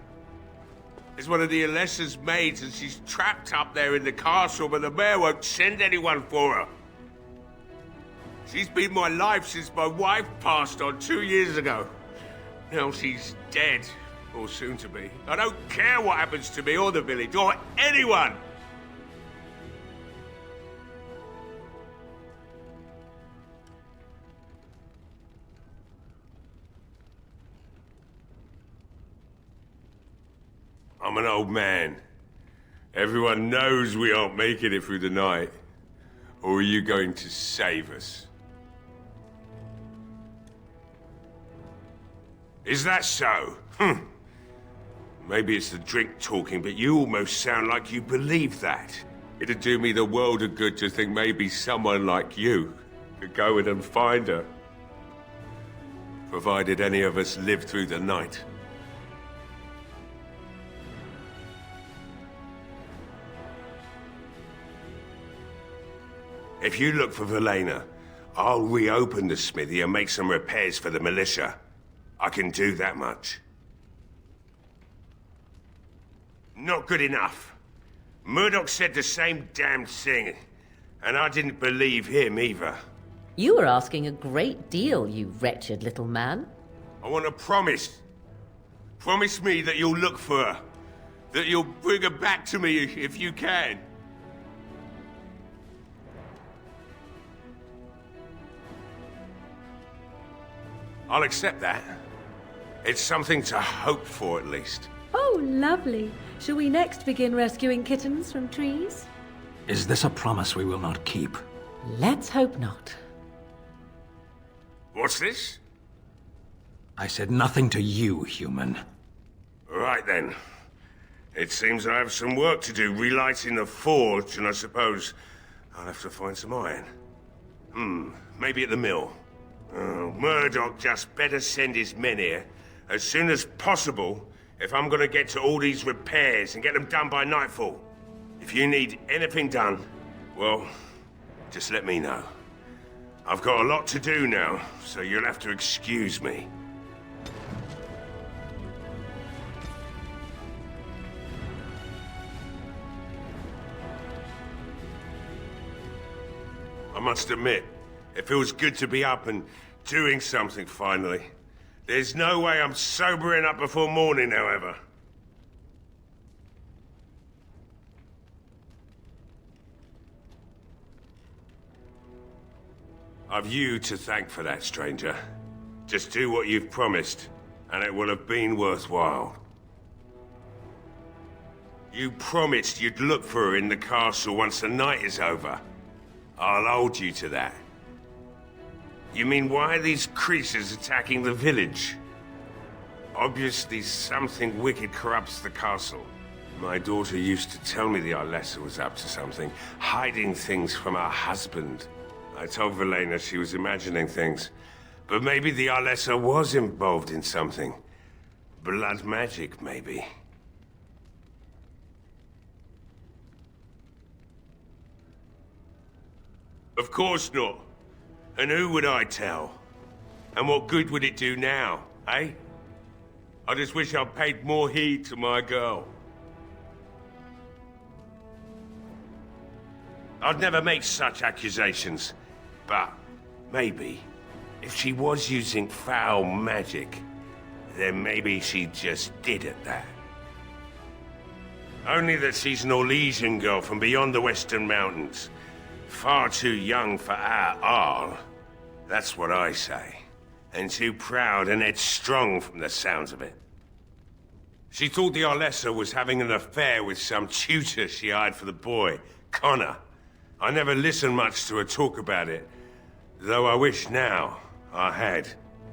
is one of the Alessa's maids, and she's trapped up there in the castle, but the mayor won't send anyone for her. She's been my life since my wife passed on 2 years ago. Now she's dead, or soon to be. I don't care what happens to me or the village, or anyone! I'm an old man. Everyone knows we aren't making it through the night. Or are you going to save us? Is that so? Maybe it's the drink talking, but you almost sound like you believe that. It'd do me the world of good to think maybe someone like you could go in and find her. Provided any of us live through the night. If you look for Velena, I'll reopen the smithy and make some repairs for the militia. I can do that much. Not good enough. Murdoch said the same damn thing, and I didn't believe him either. You were asking a great deal, you wretched little man. I want a promise. Promise me that you'll look for her. that you'll bring her back to me if you can. I'll accept that. It's something to hope for, at least. Oh, lovely. Shall we next begin rescuing kittens from trees? Is this a promise we will not keep? Let's hope not. What's this? I said nothing to you, human. Right then. It seems I have some work to do relighting the forge, and I suppose I'll have to find some iron. Maybe at the mill. Murdoch just better send his men here as soon as possible if I'm gonna get to all these repairs and get them done by nightfall. If you need anything done, well, just let me know. I've got a lot to do now, so you'll have to excuse me. I must admit, it feels good to be up and doing something finally. There's no way I'm sobering up before morning, however. I've you to thank for that, stranger. Just do what you've promised, and it will have been worthwhile. You promised you'd look for her in the castle once the night is over. I'll hold you to that. You mean, why are these creatures attacking the village? Obviously something wicked corrupts the castle. My daughter used to tell me the Arlessa was up to something, hiding things from her husband. I told Velena she was imagining things, but maybe the Arlessa was involved in something. Blood magic, maybe. Of course not. And who would I tell? And what good would it do now, eh? I just wish I'd paid more heed to my girl. I'd never make such accusations, but maybe, if she was using foul magic, then maybe she just did at that. Only that she's an Orlesian girl from beyond the Western Mountains. Far too young for our Arl. That's what I say. And too proud and headstrong from the sounds of it. She thought the Arlessa was having an affair with some tutor she hired for the boy, Connor. I never listened much to her talk about it, though I wish now I had.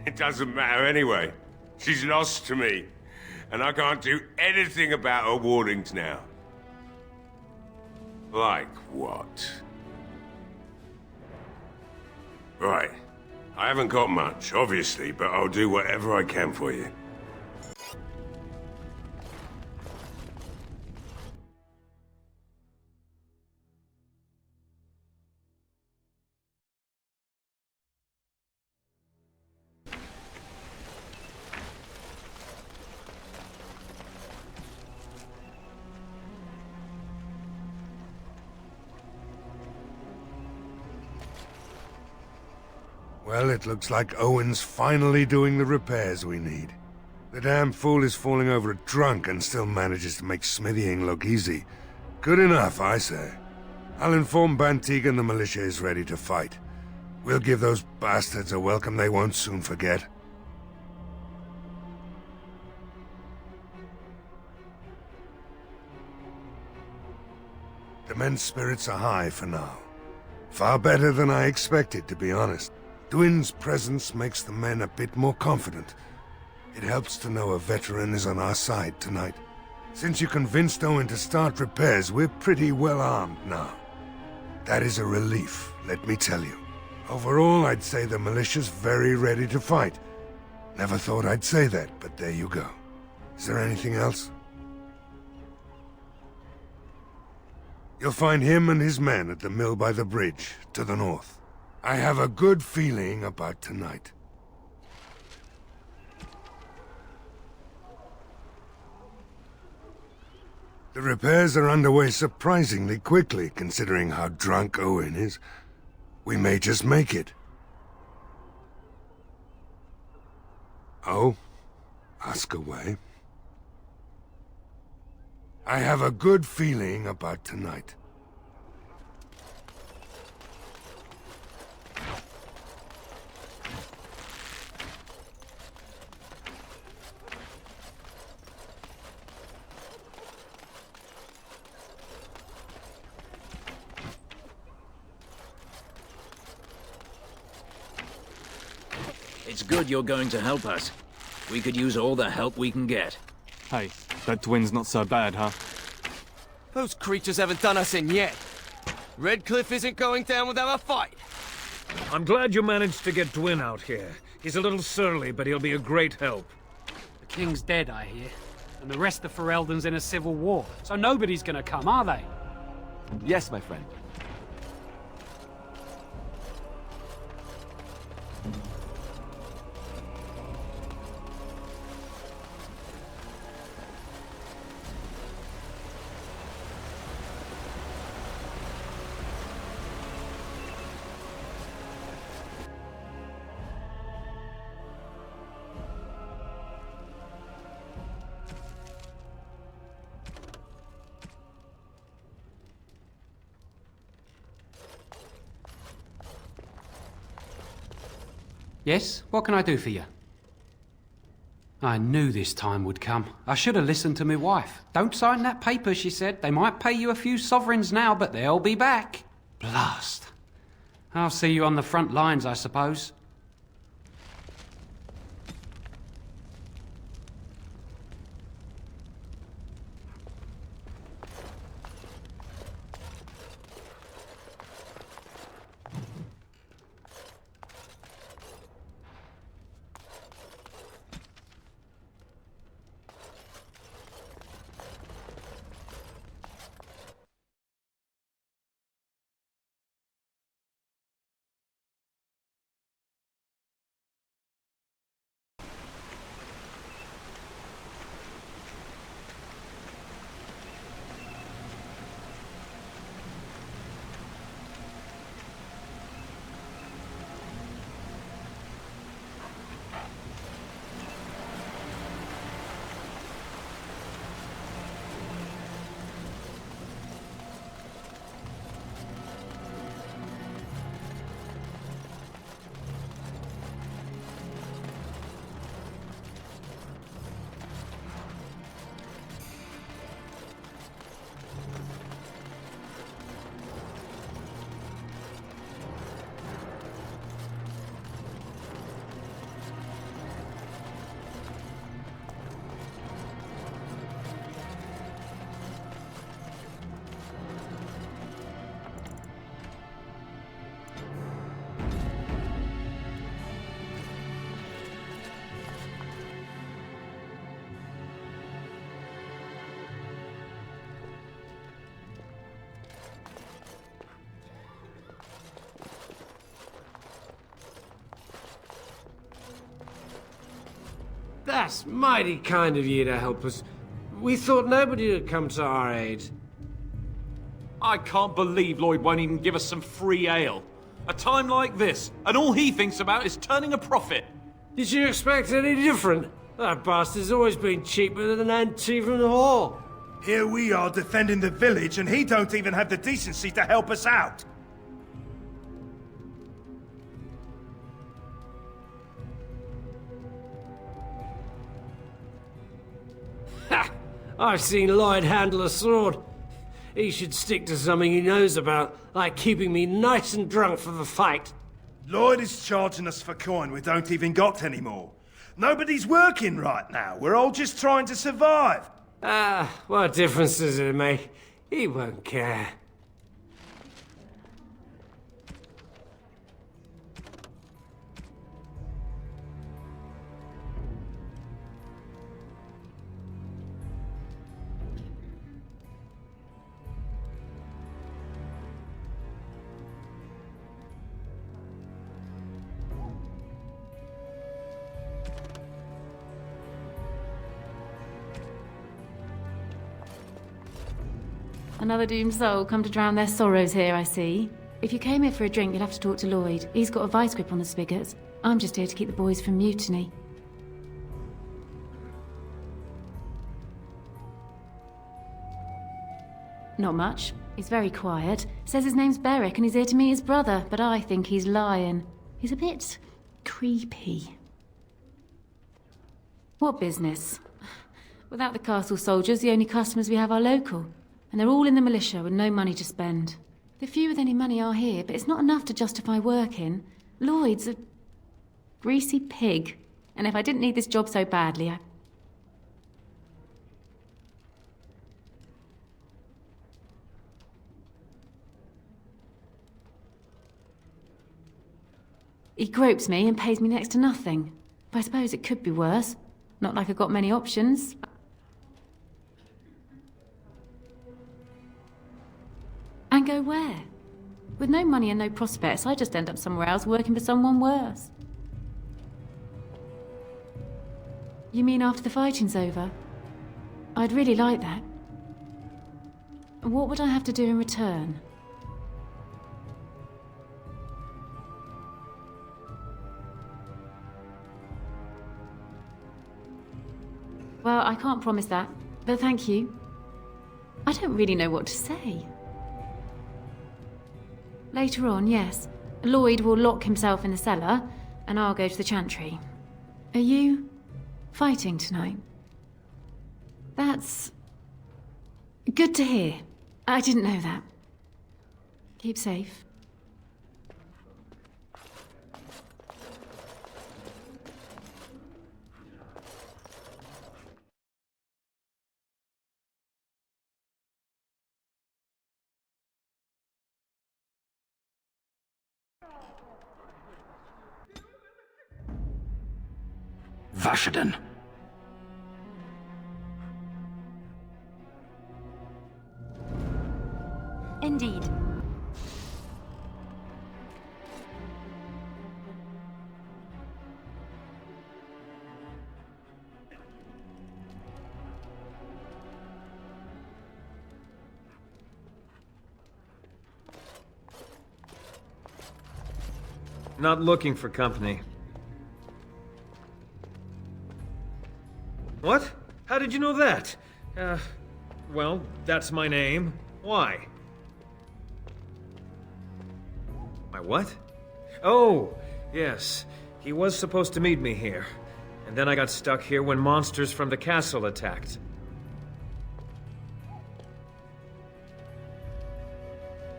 It doesn't matter anyway. She's lost to me, and I can't do anything about her warnings now. Like what? Right. I haven't got much, obviously, but I'll do whatever I can for you. Well, it looks like Owen's finally doing the repairs we need. The damn fool is falling over drunk and still manages to make smithying look easy. Good enough, I say. I'll inform Bantig and the militia is ready to fight. We'll give those bastards a welcome they won't soon forget. The men's spirits are high for now. Far better than I expected, to be honest. Dwin's presence makes the men a bit more confident. It helps to know a veteran is on our side tonight. Since you convinced Owen to start repairs, we're pretty well armed now. That is a relief, let me tell you. Overall, I'd say the militia's very ready to fight. Never thought I'd say that, but there you go. Is there anything else? You'll find him and his men at the mill by the bridge, to the north. I have a good feeling about tonight. The repairs are underway surprisingly quickly, considering how drunk Owen is. We may just make it. Oh? Ask away. I have a good feeling about tonight. It's good you're going to help us. We could use all the help we can get. Hey, that Dwin's not so bad, huh? Those creatures haven't done us in yet. Redcliffe isn't going down without a fight. I'm glad you managed to get Dwin out here. He's a little surly, but he'll be a great help. The king's dead, I hear. And the rest of Ferelden's in a civil war, so nobody's gonna come, are they? Yes, my friend. Yes? What can I do for you? I knew this time would come. I should have listened to my wife. Don't sign that paper, she said. They might pay you a few sovereigns now, but they'll be back. Blast. I'll see you on the front lines, I suppose. That's mighty kind of you to help us. We thought nobody would come to our aid. I can't believe Lloyd won't even give us some free ale. A time like this, and all he thinks about is turning a profit. Did you expect any different? That bastard's always been cheaper than an tea from the hall. Here we are defending the village, and he don't even have the decency to help us out. Ha! I've seen Lloyd handle a sword. He should stick to something he knows about, like keeping me nice and drunk for the fight. Lloyd is charging us for coin we don't even got anymore. Nobody's working right now. We're all just trying to survive. Ah, what difference does it make? He won't care. Another doomed soul come to drown their sorrows here, I see. If you came here for a drink, you'd have to talk to Lloyd. He's got a vice grip on the spigots. I'm just here to keep the boys from mutiny. Not much. He's very quiet. Says his name's Beric and he's here to meet his brother, but I think he's lying. He's a bit creepy. What business? Without the castle soldiers, the only customers we have are local. And they're all in the militia with no money to spend. The few with any money are here, but it's not enough to justify working. Lloyd's a greasy pig. And if I didn't need this job so badly, He gropes me and pays me next to nothing. But I suppose it could be worse. Not like I've got many options. And go where? With no money and no prospects, I just end up somewhere else working for someone worse. You mean after the fighting's over? I'd really like that. What would I have to do in return? Well, I can't promise that, but thank you. I don't really know what to say. Later on, yes. Lloyd will lock himself in the cellar, and I'll go to the chantry. Are you fighting tonight? That's good to hear. I didn't know that. Keep safe. Vashaden. Indeed. Not looking for company. What? How did you know that? Well, that's my name. Why? My what? Oh, yes. He was supposed to meet me here. And then I got stuck here when monsters from the castle attacked.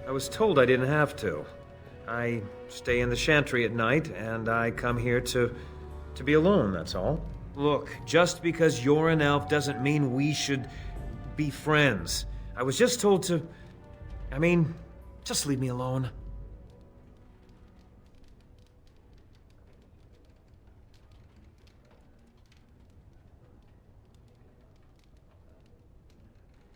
I was told I didn't have to. I stay in the chantry at night, and I come here to be alone, that's all. Look, just because you're an elf doesn't mean we should be friends. I was just told to... I mean, just leave me alone.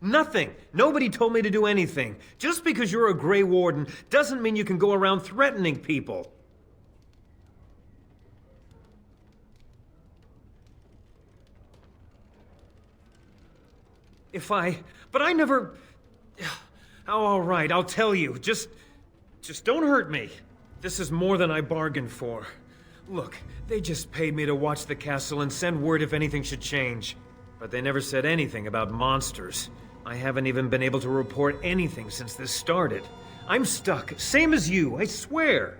Nothing! Nobody told me to do anything. Just because you're a Grey Warden doesn't mean you can go around threatening people. But I never... Oh, all right, I'll tell you. Just don't hurt me. This is more than I bargained for. Look, they just paid me to watch the castle and send word if anything should change. But they never said anything about monsters. I haven't even been able to report anything since this started. I'm stuck, same as you, I swear.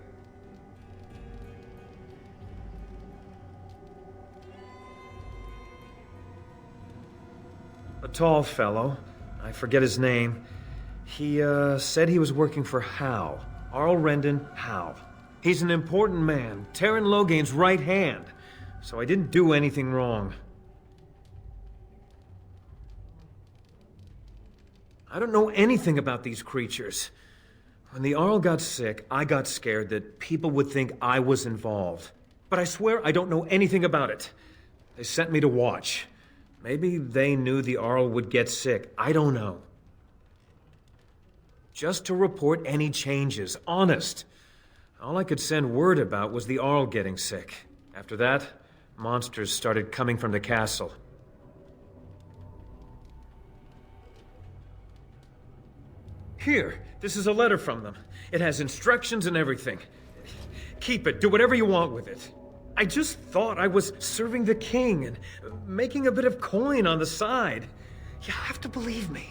A tall fellow, I forget his name. He, said he was working for Hal. Arl Rendon Hal. He's an important man, Teyrn Loghain's right hand. So I didn't do anything wrong. I don't know anything about these creatures. When the Arl got sick, I got scared that people would think I was involved. But I swear I don't know anything about it. They sent me to watch. Maybe they knew the Arl would get sick. I don't know. Just to report any changes, honest. All I could send word about was the Arl getting sick. After that, monsters started coming from the castle. Here, this is a letter from them. It has instructions and everything. Keep it, do whatever you want with it. I just thought I was serving the king and making a bit of coin on the side. You have to believe me.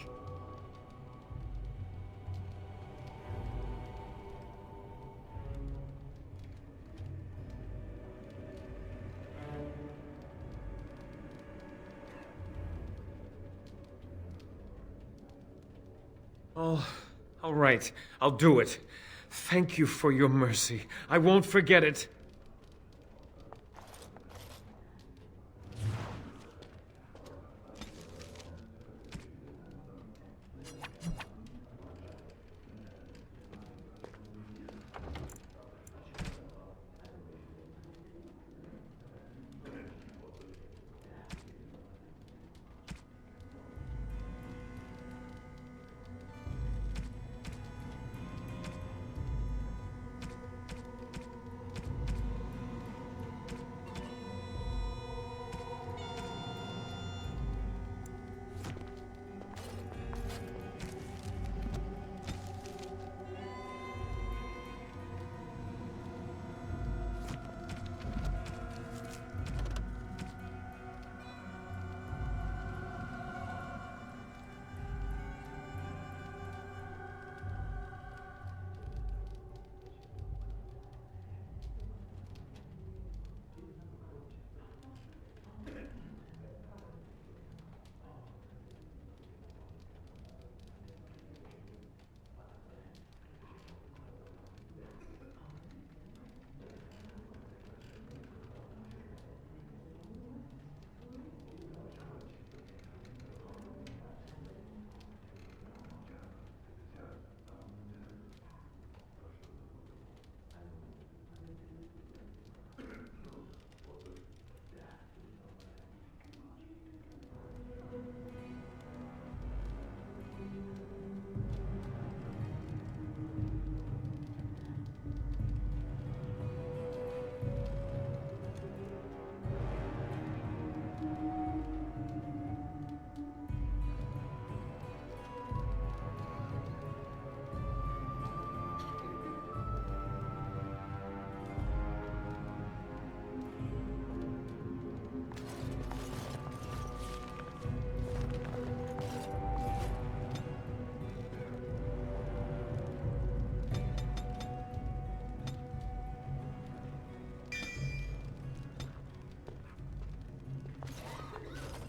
Oh, all right. I'll do it. Thank you for your mercy. I won't forget it.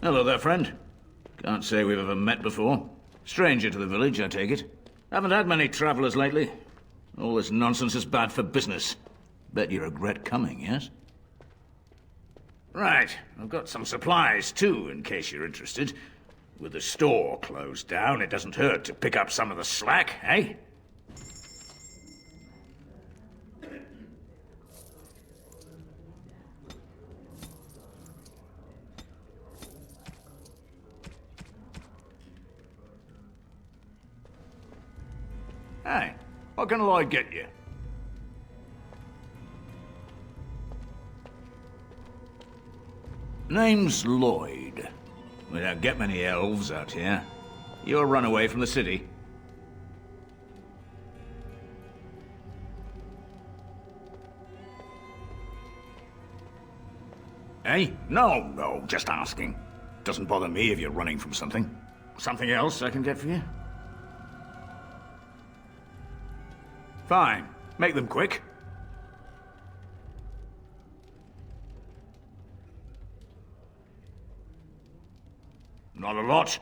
Hello there, friend. Can't say we've ever met before. Stranger to the village, I take it. Haven't had many travellers lately. All this nonsense is bad for business. Bet you regret coming, yes? Right, I've got some supplies too, in case you're interested. With the store closed down, it doesn't hurt to pick up some of the slack, eh? Hey, what can Lloyd get you? Name's Lloyd. We don't get many elves out here. You're a runaway from the city. Hey? No, just asking. Doesn't bother me if you're running from something. Something else I can get for you? Fine. Make them quick. Not a lot.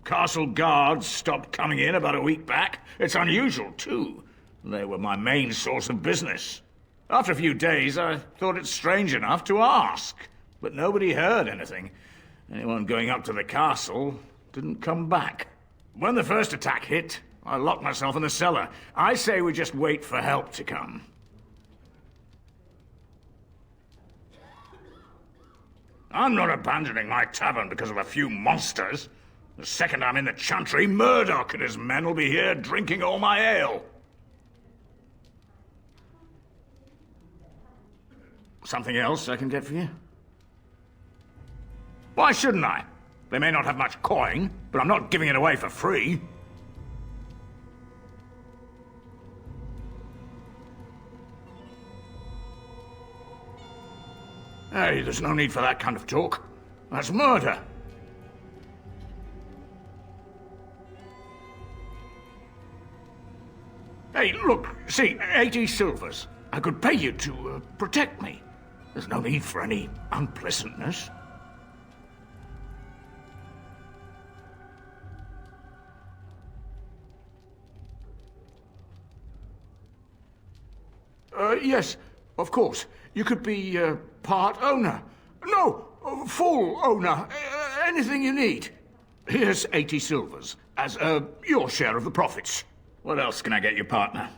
Castle guards stopped coming in about a week back. It's unusual, too. They were my main source of business. After a few days, I thought it strange enough to ask. But nobody heard anything. Anyone going up to the castle didn't come back. When the first attack hit, I locked myself in the cellar. I say we just wait for help to come. I'm not abandoning my tavern because of a few monsters. The second I'm in the Chantry, Murdoch and his men will be here drinking all my ale. Something else I can get for you? Why shouldn't I? They may not have much coin, but I'm not giving it away for free. Hey, there's no need for that kind of talk. That's murder. Hey, look, see, 80 silvers. I could pay you to protect me. There's no need for any unpleasantness. Yes, of course. You could be part owner. No, full owner. Anything you need. Here's 80 silvers as your share of the profits. What else can I get you, partner?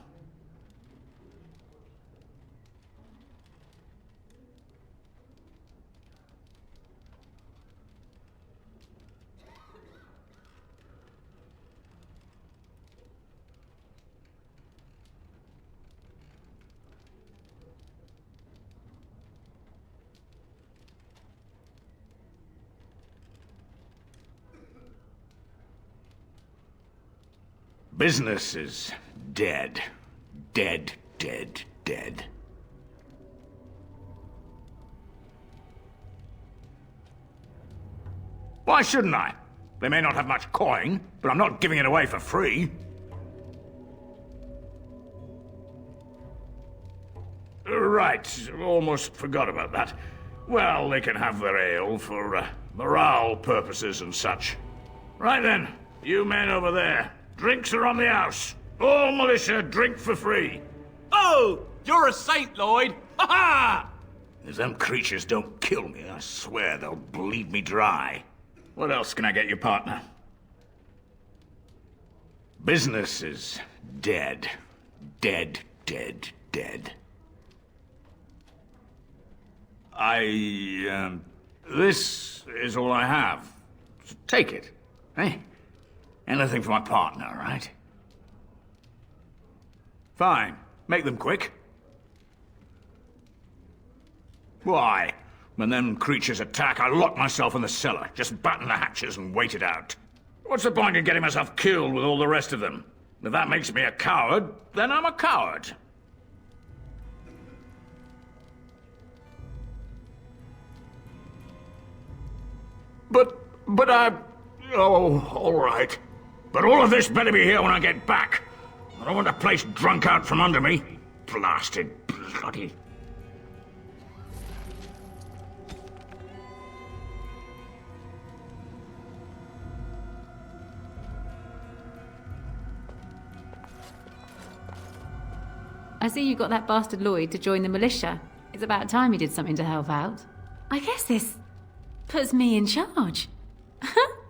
Business is dead. Dead, dead, dead. Why shouldn't I? They may not have much coin, but I'm not giving it away for free. Right, almost forgot about that. Well, they can have their ale for morale purposes and such. Right then, you men over there. Drinks are on the house. All militia drink for free. Oh, you're a saint, Lloyd. Ha ha! If them creatures don't kill me, I swear they'll bleed me dry. What else can I get you, partner? Business is dead. Dead, dead, dead. This is all I have. So take it. Hey? Anything for my partner, right? Fine. Make them quick. Why? When them creatures attack, I lock myself in the cellar. Just batten the hatches and wait it out. What's the point in getting myself killed with all the rest of them? If that makes me a coward, then I'm a coward. But I... Oh, all right. But all of this better be here when I get back. I don't want the place drunk out from under me. Blasted bloody... I see you got that bastard Lloyd to join the militia. It's about time he did something to help out. I guess this puts me in charge.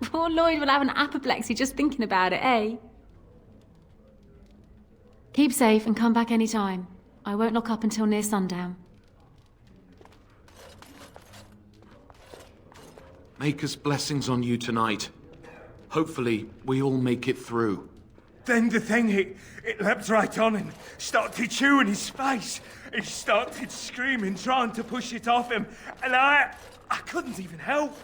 Poor Lloyd will have an apoplexy just thinking about it, eh? Keep safe and come back any time. I won't lock up until near sundown. Maker's blessings on you tonight. Hopefully, we all make it through. Then the thing, it leapt right on and started chewing his face. He started screaming, trying to push it off him, and I couldn't even help.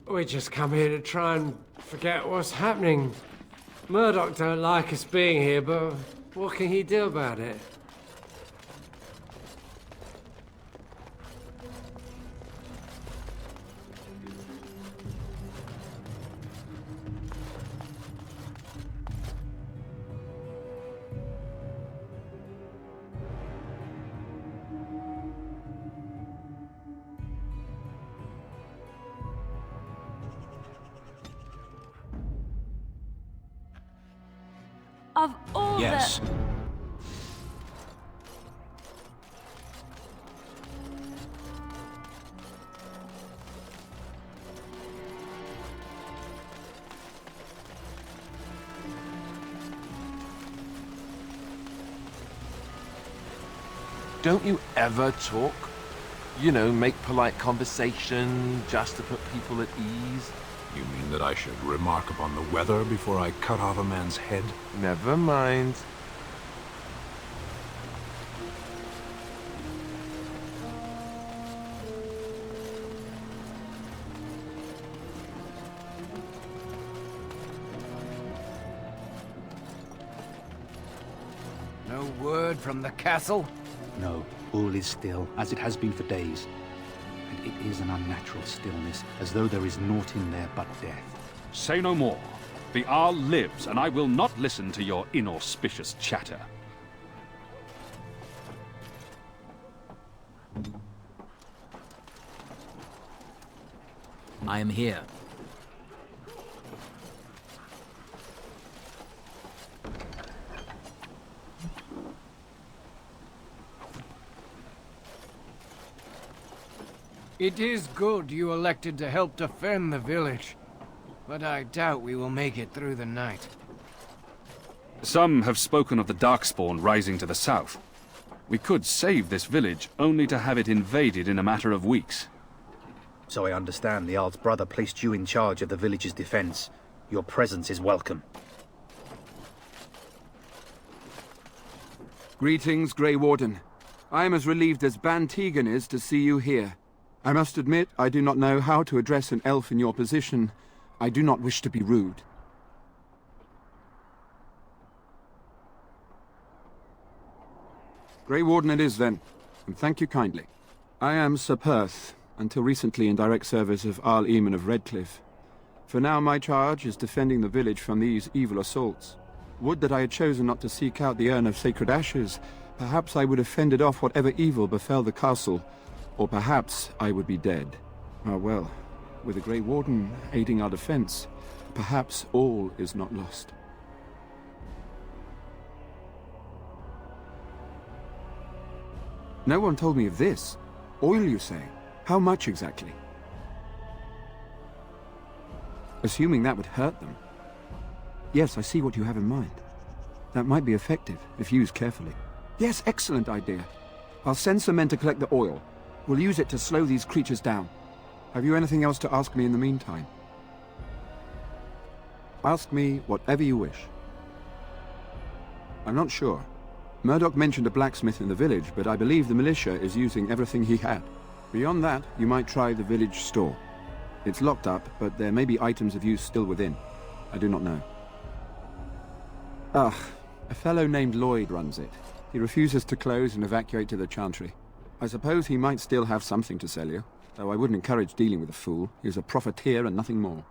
We just come here to try and forget what's happening. Murdoch don't like us being here, but what can he do about it? Of all Yes. Don't you ever talk? You know, make polite conversation just to put people at ease? You mean that I should remark upon the weather before I cut off a man's head? Never mind. No word from the castle? No, all is still, as it has been for days. And it is an unnatural stillness, as though there is naught in there but death. Say no more. The Arl lives, and I will not listen to your inauspicious chatter. I am here. It is good you elected to help defend the village, but I doubt we will make it through the night. Some have spoken of the Darkspawn rising to the south. We could save this village, only to have it invaded in a matter of weeks. So I understand the Jarl's brother placed you in charge of the village's defense. Your presence is welcome. Greetings, Grey Warden. I am as relieved as Ban Tegan is to see you here. I must admit, I do not know how to address an elf in your position. I do not wish to be rude. Grey Warden it is, then, and thank you kindly. I am Sir Perth, until recently in direct service of Arl Eamon of Redcliffe. For now my charge is defending the village from these evil assaults. Would that I had chosen not to seek out the Urn of Sacred Ashes. Perhaps I would have fended off whatever evil befell the castle, or perhaps I would be dead. Ah well, with the Grey Warden aiding our defense, perhaps all is not lost. No one told me of this. Oil, you say? How much exactly? Assuming that would hurt them. Yes, I see what you have in mind. That might be effective, if used carefully. Yes, excellent idea. I'll send some men to collect the oil. We'll use it to slow these creatures down. Have you anything else to ask me in the meantime? Ask me whatever you wish. I'm not sure. Murdoch mentioned a blacksmith in the village, but I believe the militia is using everything he had. Beyond that, you might try the village store. It's locked up, but there may be items of use still within. I do not know. Ah, a fellow named Lloyd runs it. He refuses to close and evacuate to the Chantry. I suppose he might still have something to sell you, though I wouldn't encourage dealing with a fool. He is a profiteer and nothing more.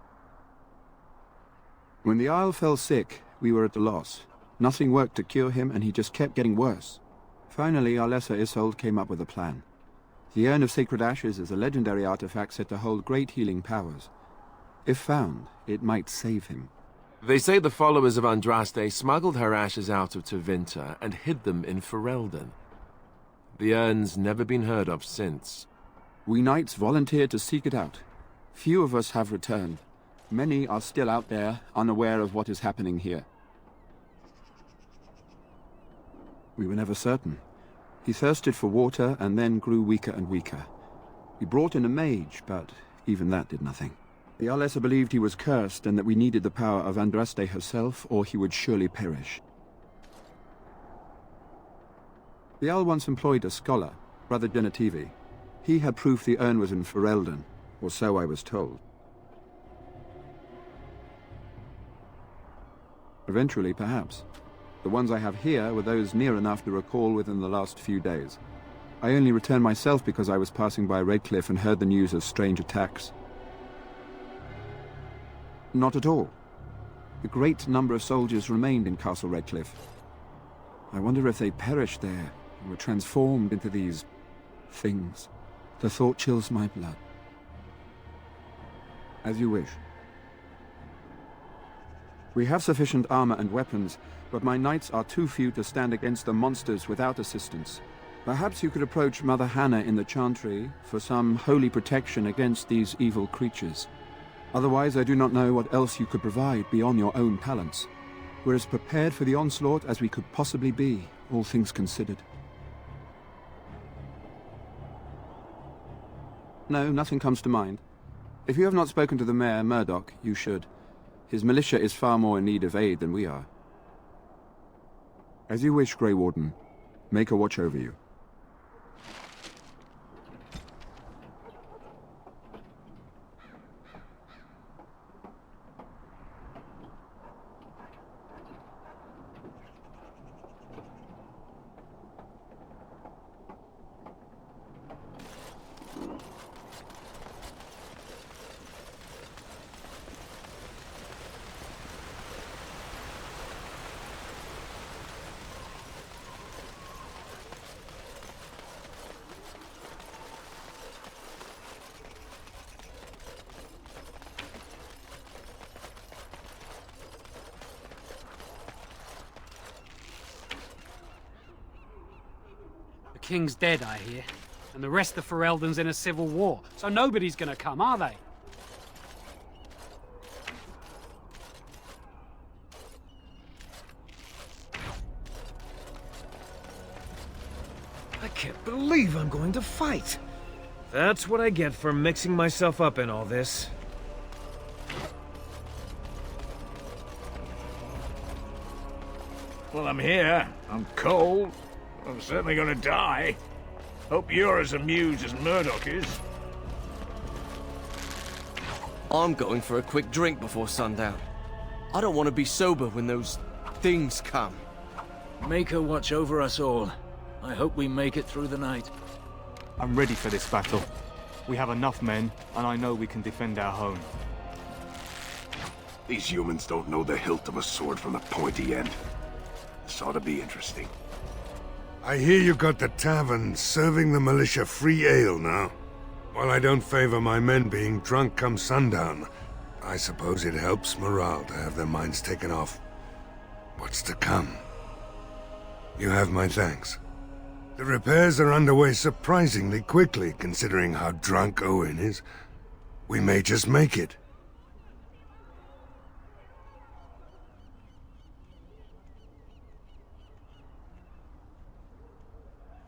When the Isle fell sick, we were at a loss. Nothing worked to cure him, and he just kept getting worse. Finally, our lesser Isolde came up with a plan. The Urn of Sacred Ashes is a legendary artifact said to hold great healing powers. If found, it might save him. They say the followers of Andraste smuggled her ashes out of Tevinter and hid them in Ferelden. The urn's never been heard of since. We knights volunteered to seek it out. Few of us have returned. Many are still out there, unaware of what is happening here. We were never certain. He thirsted for water and then grew weaker and weaker. We brought in a mage, but even that did nothing. The Arlessa believed he was cursed and that we needed the power of Andraste herself, or he would surely perish. The Jarl once employed a scholar, Brother Genetivi. He had proof the urn was in Ferelden, or so I was told. Eventually, perhaps. The ones I have here were those near enough to recall within the last few days. I only returned myself because I was passing by Redcliffe and heard the news of strange attacks. Not at all. A great number of soldiers remained in Castle Redcliffe. I wonder if they perished there and were transformed into these things. The thought chills my blood. As you wish. We have sufficient armor and weapons, but my knights are too few to stand against the monsters without assistance. Perhaps you could approach Mother Hannah in the Chantry for some holy protection against these evil creatures. Otherwise, I do not know what else you could provide beyond your own talents. We're as prepared for the onslaught as we could possibly be, all things considered. No, nothing comes to mind. If you have not spoken to the Mayor, Murdoch, you should. His militia is far more in need of aid than we are. As you wish, Grey Warden. Make a watch over you. The king's dead, I hear. And the rest of Ferelden's in a civil war, so nobody's gonna come, are they? I can't believe I'm going to fight. That's what I get for mixing myself up in all this. Well, I'm here. I'm cold. I'm certainly gonna die. Hope you're as amused as Murdoch is. I'm going for a quick drink before sundown. I don't want to be sober when those things come. Maker watch over us all. I hope we make it through the night. I'm ready for this battle. We have enough men, and I know we can defend our home. These humans don't know the hilt of a sword from the pointy end. This ought to be interesting. I hear you got the tavern serving the militia free ale now. While I don't favor my men being drunk come sundown, I suppose it helps morale to have their minds taken off what's to come. You have my thanks. The repairs are underway surprisingly quickly, considering how drunk Owen is. We may just make it.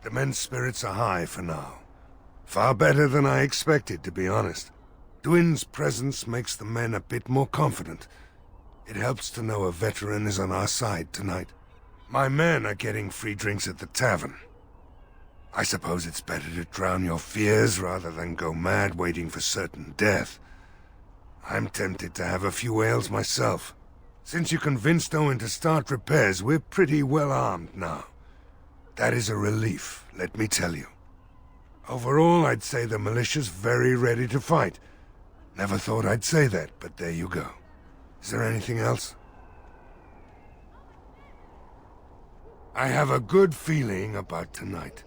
The men's spirits are high for now. Far better than I expected, to be honest. Dwin's presence makes the men a bit more confident. It helps to know a veteran is on our side tonight. My men are getting free drinks at the tavern. I suppose it's better to drown your fears rather than go mad waiting for certain death. I'm tempted to have a few ales myself. Since you convinced Owen to start repairs, we're pretty well armed now. That is a relief, let me tell you. Overall, I'd say the militia's very ready to fight. Never thought I'd say that, but there you go. Is there anything else? I have a good feeling about tonight.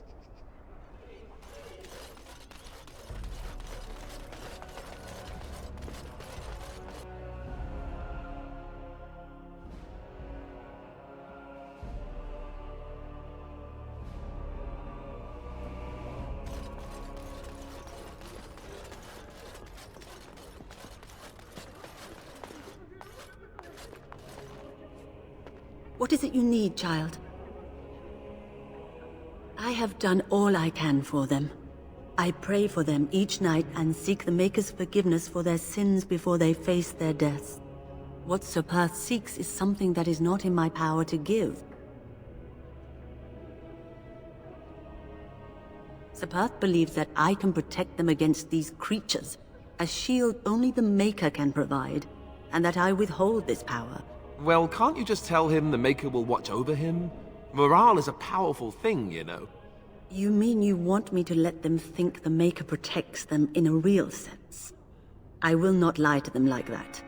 What is it you need, child? I have done all I can for them. I pray for them each night and seek the Maker's forgiveness for their sins before they face their deaths. What Sir Perth seeks is something that is not in my power to give. Sir Perth believes that I can protect them against these creatures, a shield only the Maker can provide, and that I withhold this power. Well, can't you just tell him the Maker will watch over him? Morale is a powerful thing, you know. You mean you want me to let them think the Maker protects them in a real sense? I will not lie to them like that.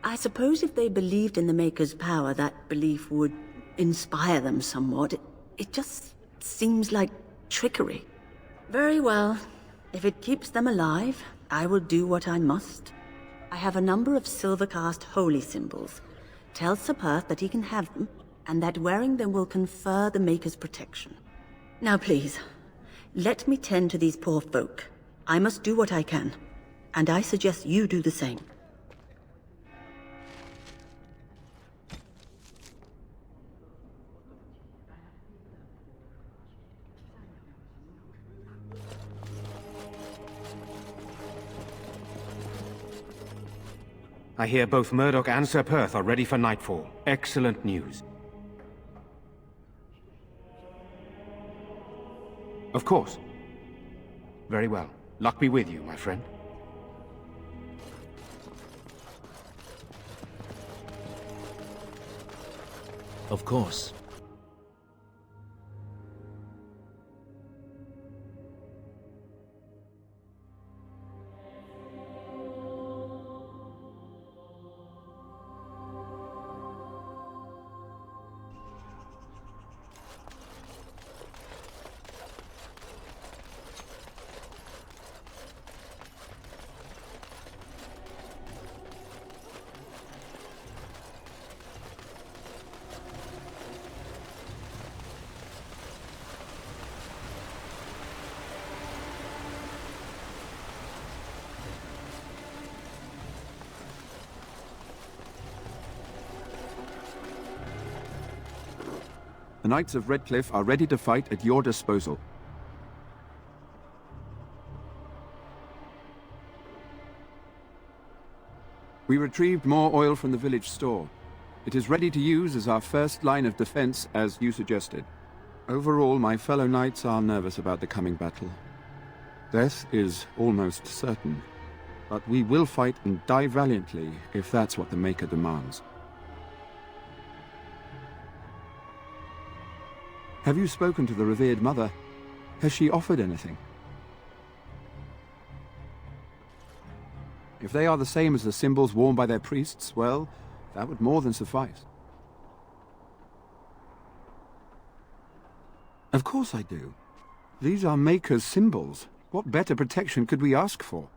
I suppose if they believed in the Maker's power, that belief would inspire them somewhat. It just seems like trickery. Very well. If it keeps them alive, I will do what I must. I have a number of silver-cast holy symbols. Tell Sir Perth that he can have them, and that wearing them will confer the Maker's protection. Now please, let me tend to these poor folk. I must do what I can, and I suggest you do the same. I hear both Murdoch and Sir Perth are ready for nightfall. Excellent news. Of course. Very well. Luck be with you, my friend. Of course. The Knights of Redcliffe are ready to fight at your disposal. We retrieved more oil from the village store. It is ready to use as our first line of defense, as you suggested. Overall, my fellow knights are nervous about the coming battle. Death is almost certain, but we will fight and die valiantly if that's what the Maker demands. Have you spoken to the revered mother? Has she offered anything? If they are the same as the symbols worn by their priests, well, that would more than suffice. Of course I do. These are Maker's symbols. What better protection could we ask for?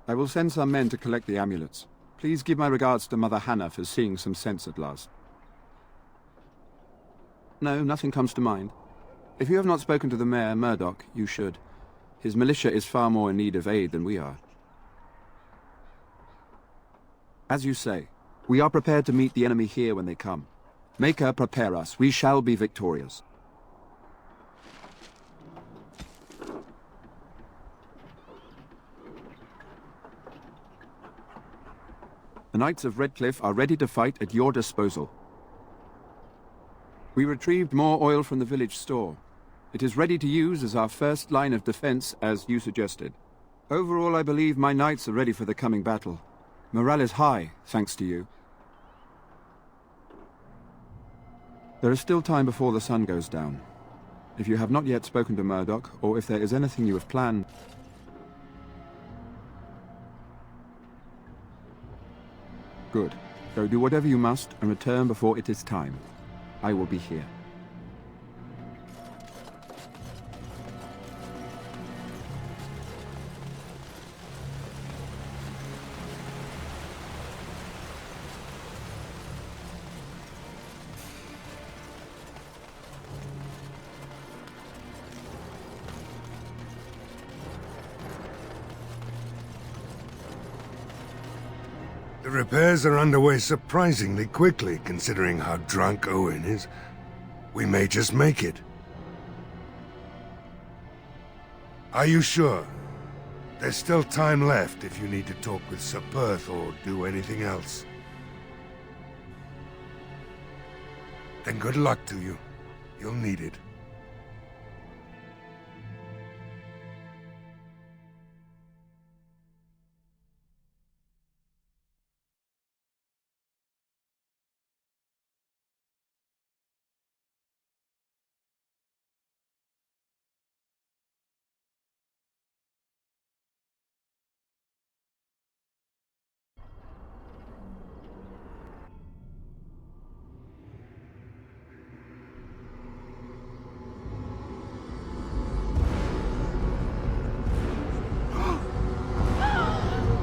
I will send some men to collect the amulets. Please give my regards to Mother Hannah for seeing some sense at last. No, nothing comes to mind. If you have not spoken to the Mayor, Murdoch, you should. His militia is far more in need of aid than we are. As you say, we are prepared to meet the enemy here when they come. Maker, prepare us. We shall be victorious. The Knights of Redcliffe are ready to fight at your disposal. We retrieved more oil from the village store. It is ready to use as our first line of defense, as you suggested. Overall, I believe my knights are ready for the coming battle. Morale is high, thanks to you. There is still time before the sun goes down. If you have not yet spoken to Murdoch, or if there is anything you have planned... Good. Go do whatever you must, and return before it is time. I will be here. The repairs are underway surprisingly quickly, considering how drunk Owen is. We may just make it. Are you sure? There's still time left if you need to talk with Sir Perth or do anything else. Then good luck to you. You'll need it.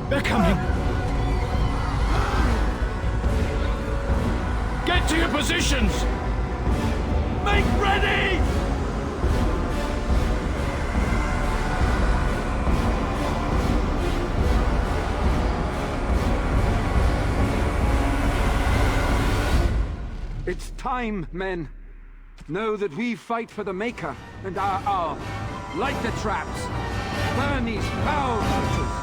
They're coming! Get to your positions! Make ready! It's time, men. Know that we fight for the Maker and our hour. Light the traps. Burn these foul creatures.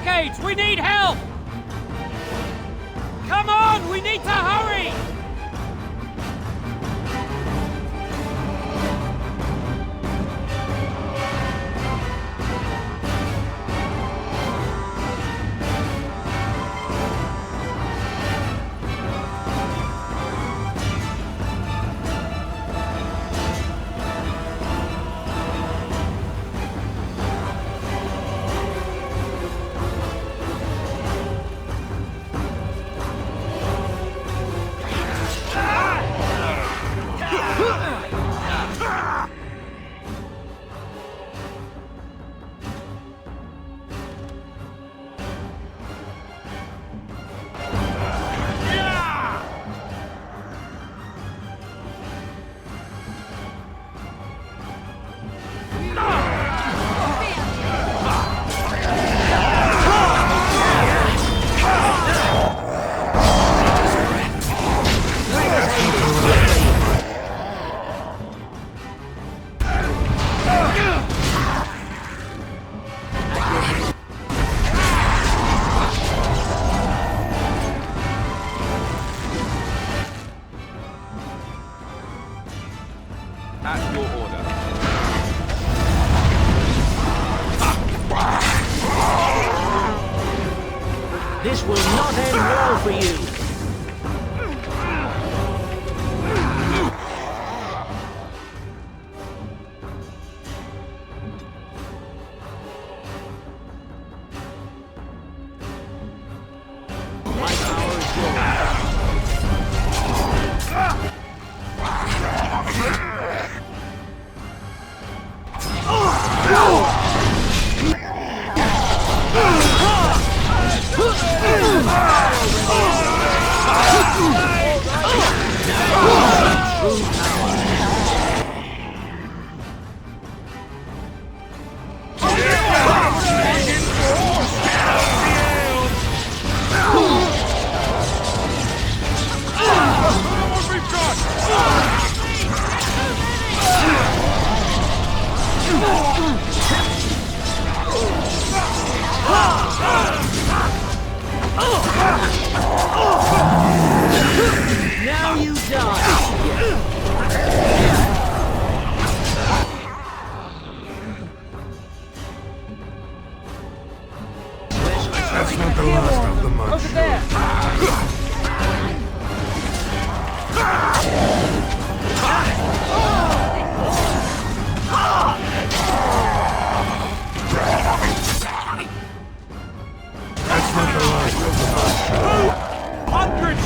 barricades! We need help! Come on! We need to hurry! At your order. This will not end well for you. My power is yours. Now you die. That's not the last of the month. Over there! That's not the last of the month. 100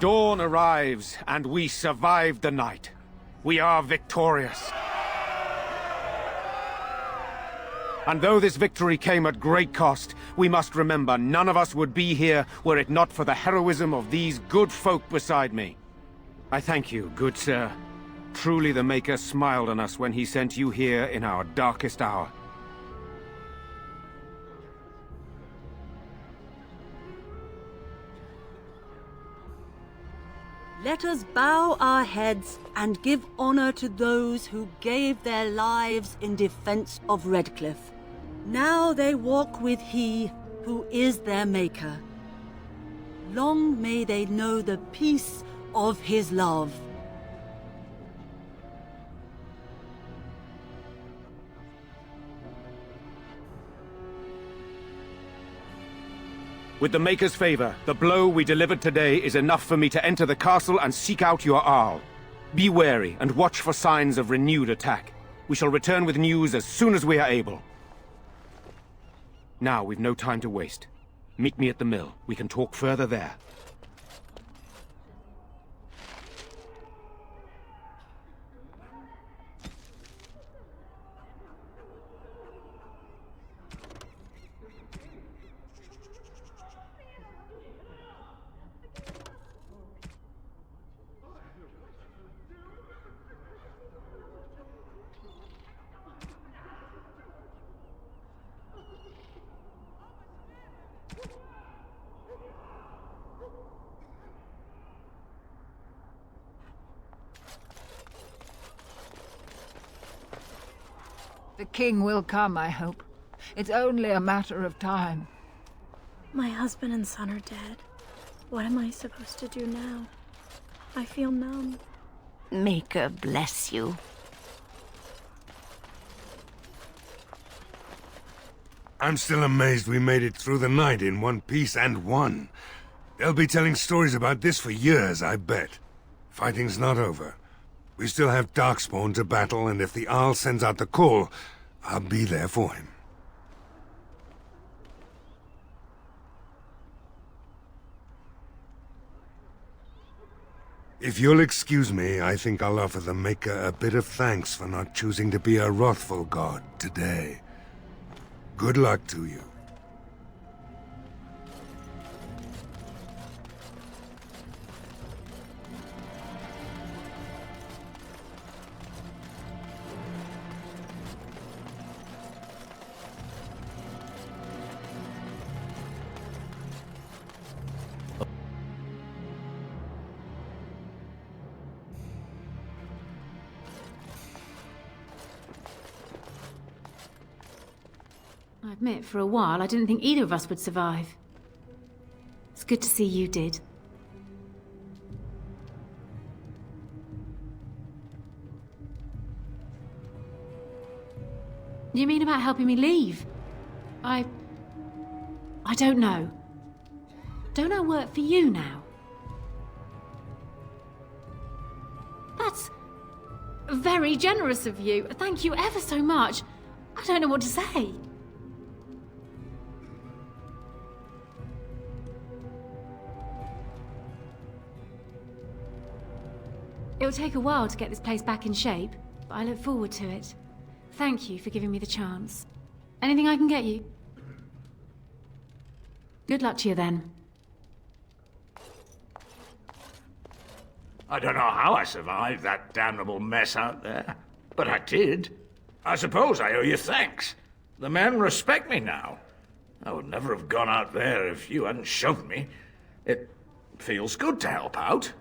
Dawn arrives, and we survive the night. We are victorious. And though this victory came at great cost, we must remember none of us would be here were it not for the heroism of these good folk beside me. I thank you, good sir. Truly the Maker smiled on us when he sent you here in our darkest hour. Let us bow our heads and give honor to those who gave their lives in defense of Redcliffe. Now they walk with He who is their Maker. Long may they know the peace of His love. With the Maker's favor, the blow we delivered today is enough for me to enter the castle and seek out your Arl. Be wary and watch for signs of renewed attack. We shall return with news as soon as we are able. Now we've no time to waste. Meet me at the mill. We can talk further there. The king will come, I hope. It's only a matter of time. My husband and son are dead. What am I supposed to do now? I feel numb. Maker bless you. I'm still amazed we made it through the night in one piece and won. They'll be telling stories about this for years, I bet. Fighting's not over. We still have Darkspawn to battle, and if the Arl sends out the call, I'll be there for him. If you'll excuse me, I think I'll offer the Maker a bit of thanks for not choosing to be a wrathful god today. Good luck to you. I admit, for a while, I didn't think either of us would survive. It's good to see you did. You mean about helping me leave? I don't know. Don't I work for you now? That's very generous of you. Thank you ever so much. I don't know what to say. It'll take a while to get this place back in shape, but I look forward to it. Thank you for giving me the chance. Anything I can get you? Good luck to you then. I don't know how I survived that damnable mess out there, but I did. I suppose I owe you thanks. The men respect me now. I would never have gone out there if you hadn't shoved me. It feels good to help out.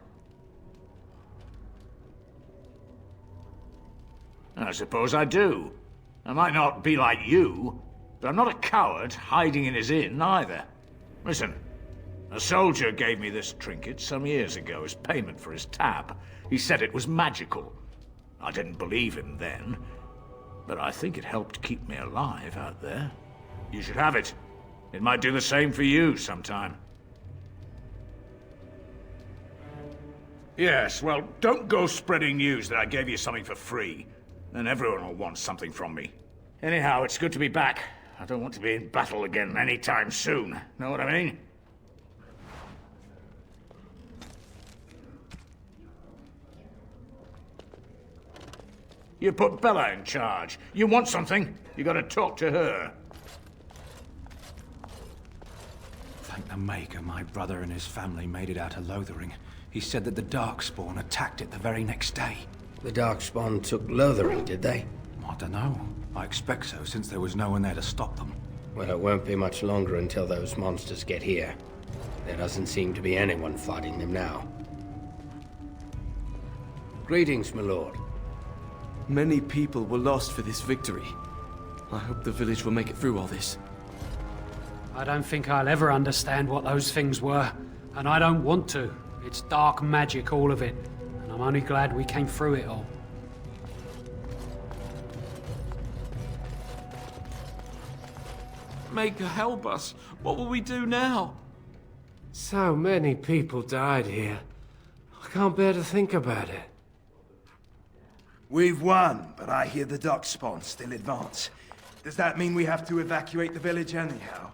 I suppose I do. I might not be like you, but I'm not a coward hiding in his inn either. Listen, a soldier gave me this trinket some years ago as payment for his tab. He said it was magical. I didn't believe him then, but I think it helped keep me alive out there. You should have it. It might do the same for you sometime. Yes, well, don't go spreading news that I gave you something for free. Then everyone will want something from me. Anyhow, it's good to be back. I don't want to be in battle again anytime soon. Know what I mean? You put Bella in charge. You want something, you gotta talk to her. Thank the Maker my brother and his family made it out of Lothering. He said that the Darkspawn attacked it the very next day. The Darkspawn took Lothering, did they? I don't know. I expect so, since there was no one there to stop them. Well, it won't be much longer until those monsters get here. There doesn't seem to be anyone fighting them now. Greetings, my lord. Many people were lost for this victory. I hope the village will make it through all this. I don't think I'll ever understand what those things were, and I don't want to. It's dark magic, all of it, and I'm only glad we came through it all. Maker, help us. What will we do now? So many people died here. I can't bear to think about it. We've won, but I hear the Darkspawn still advance. Does that mean we have to evacuate the village anyhow?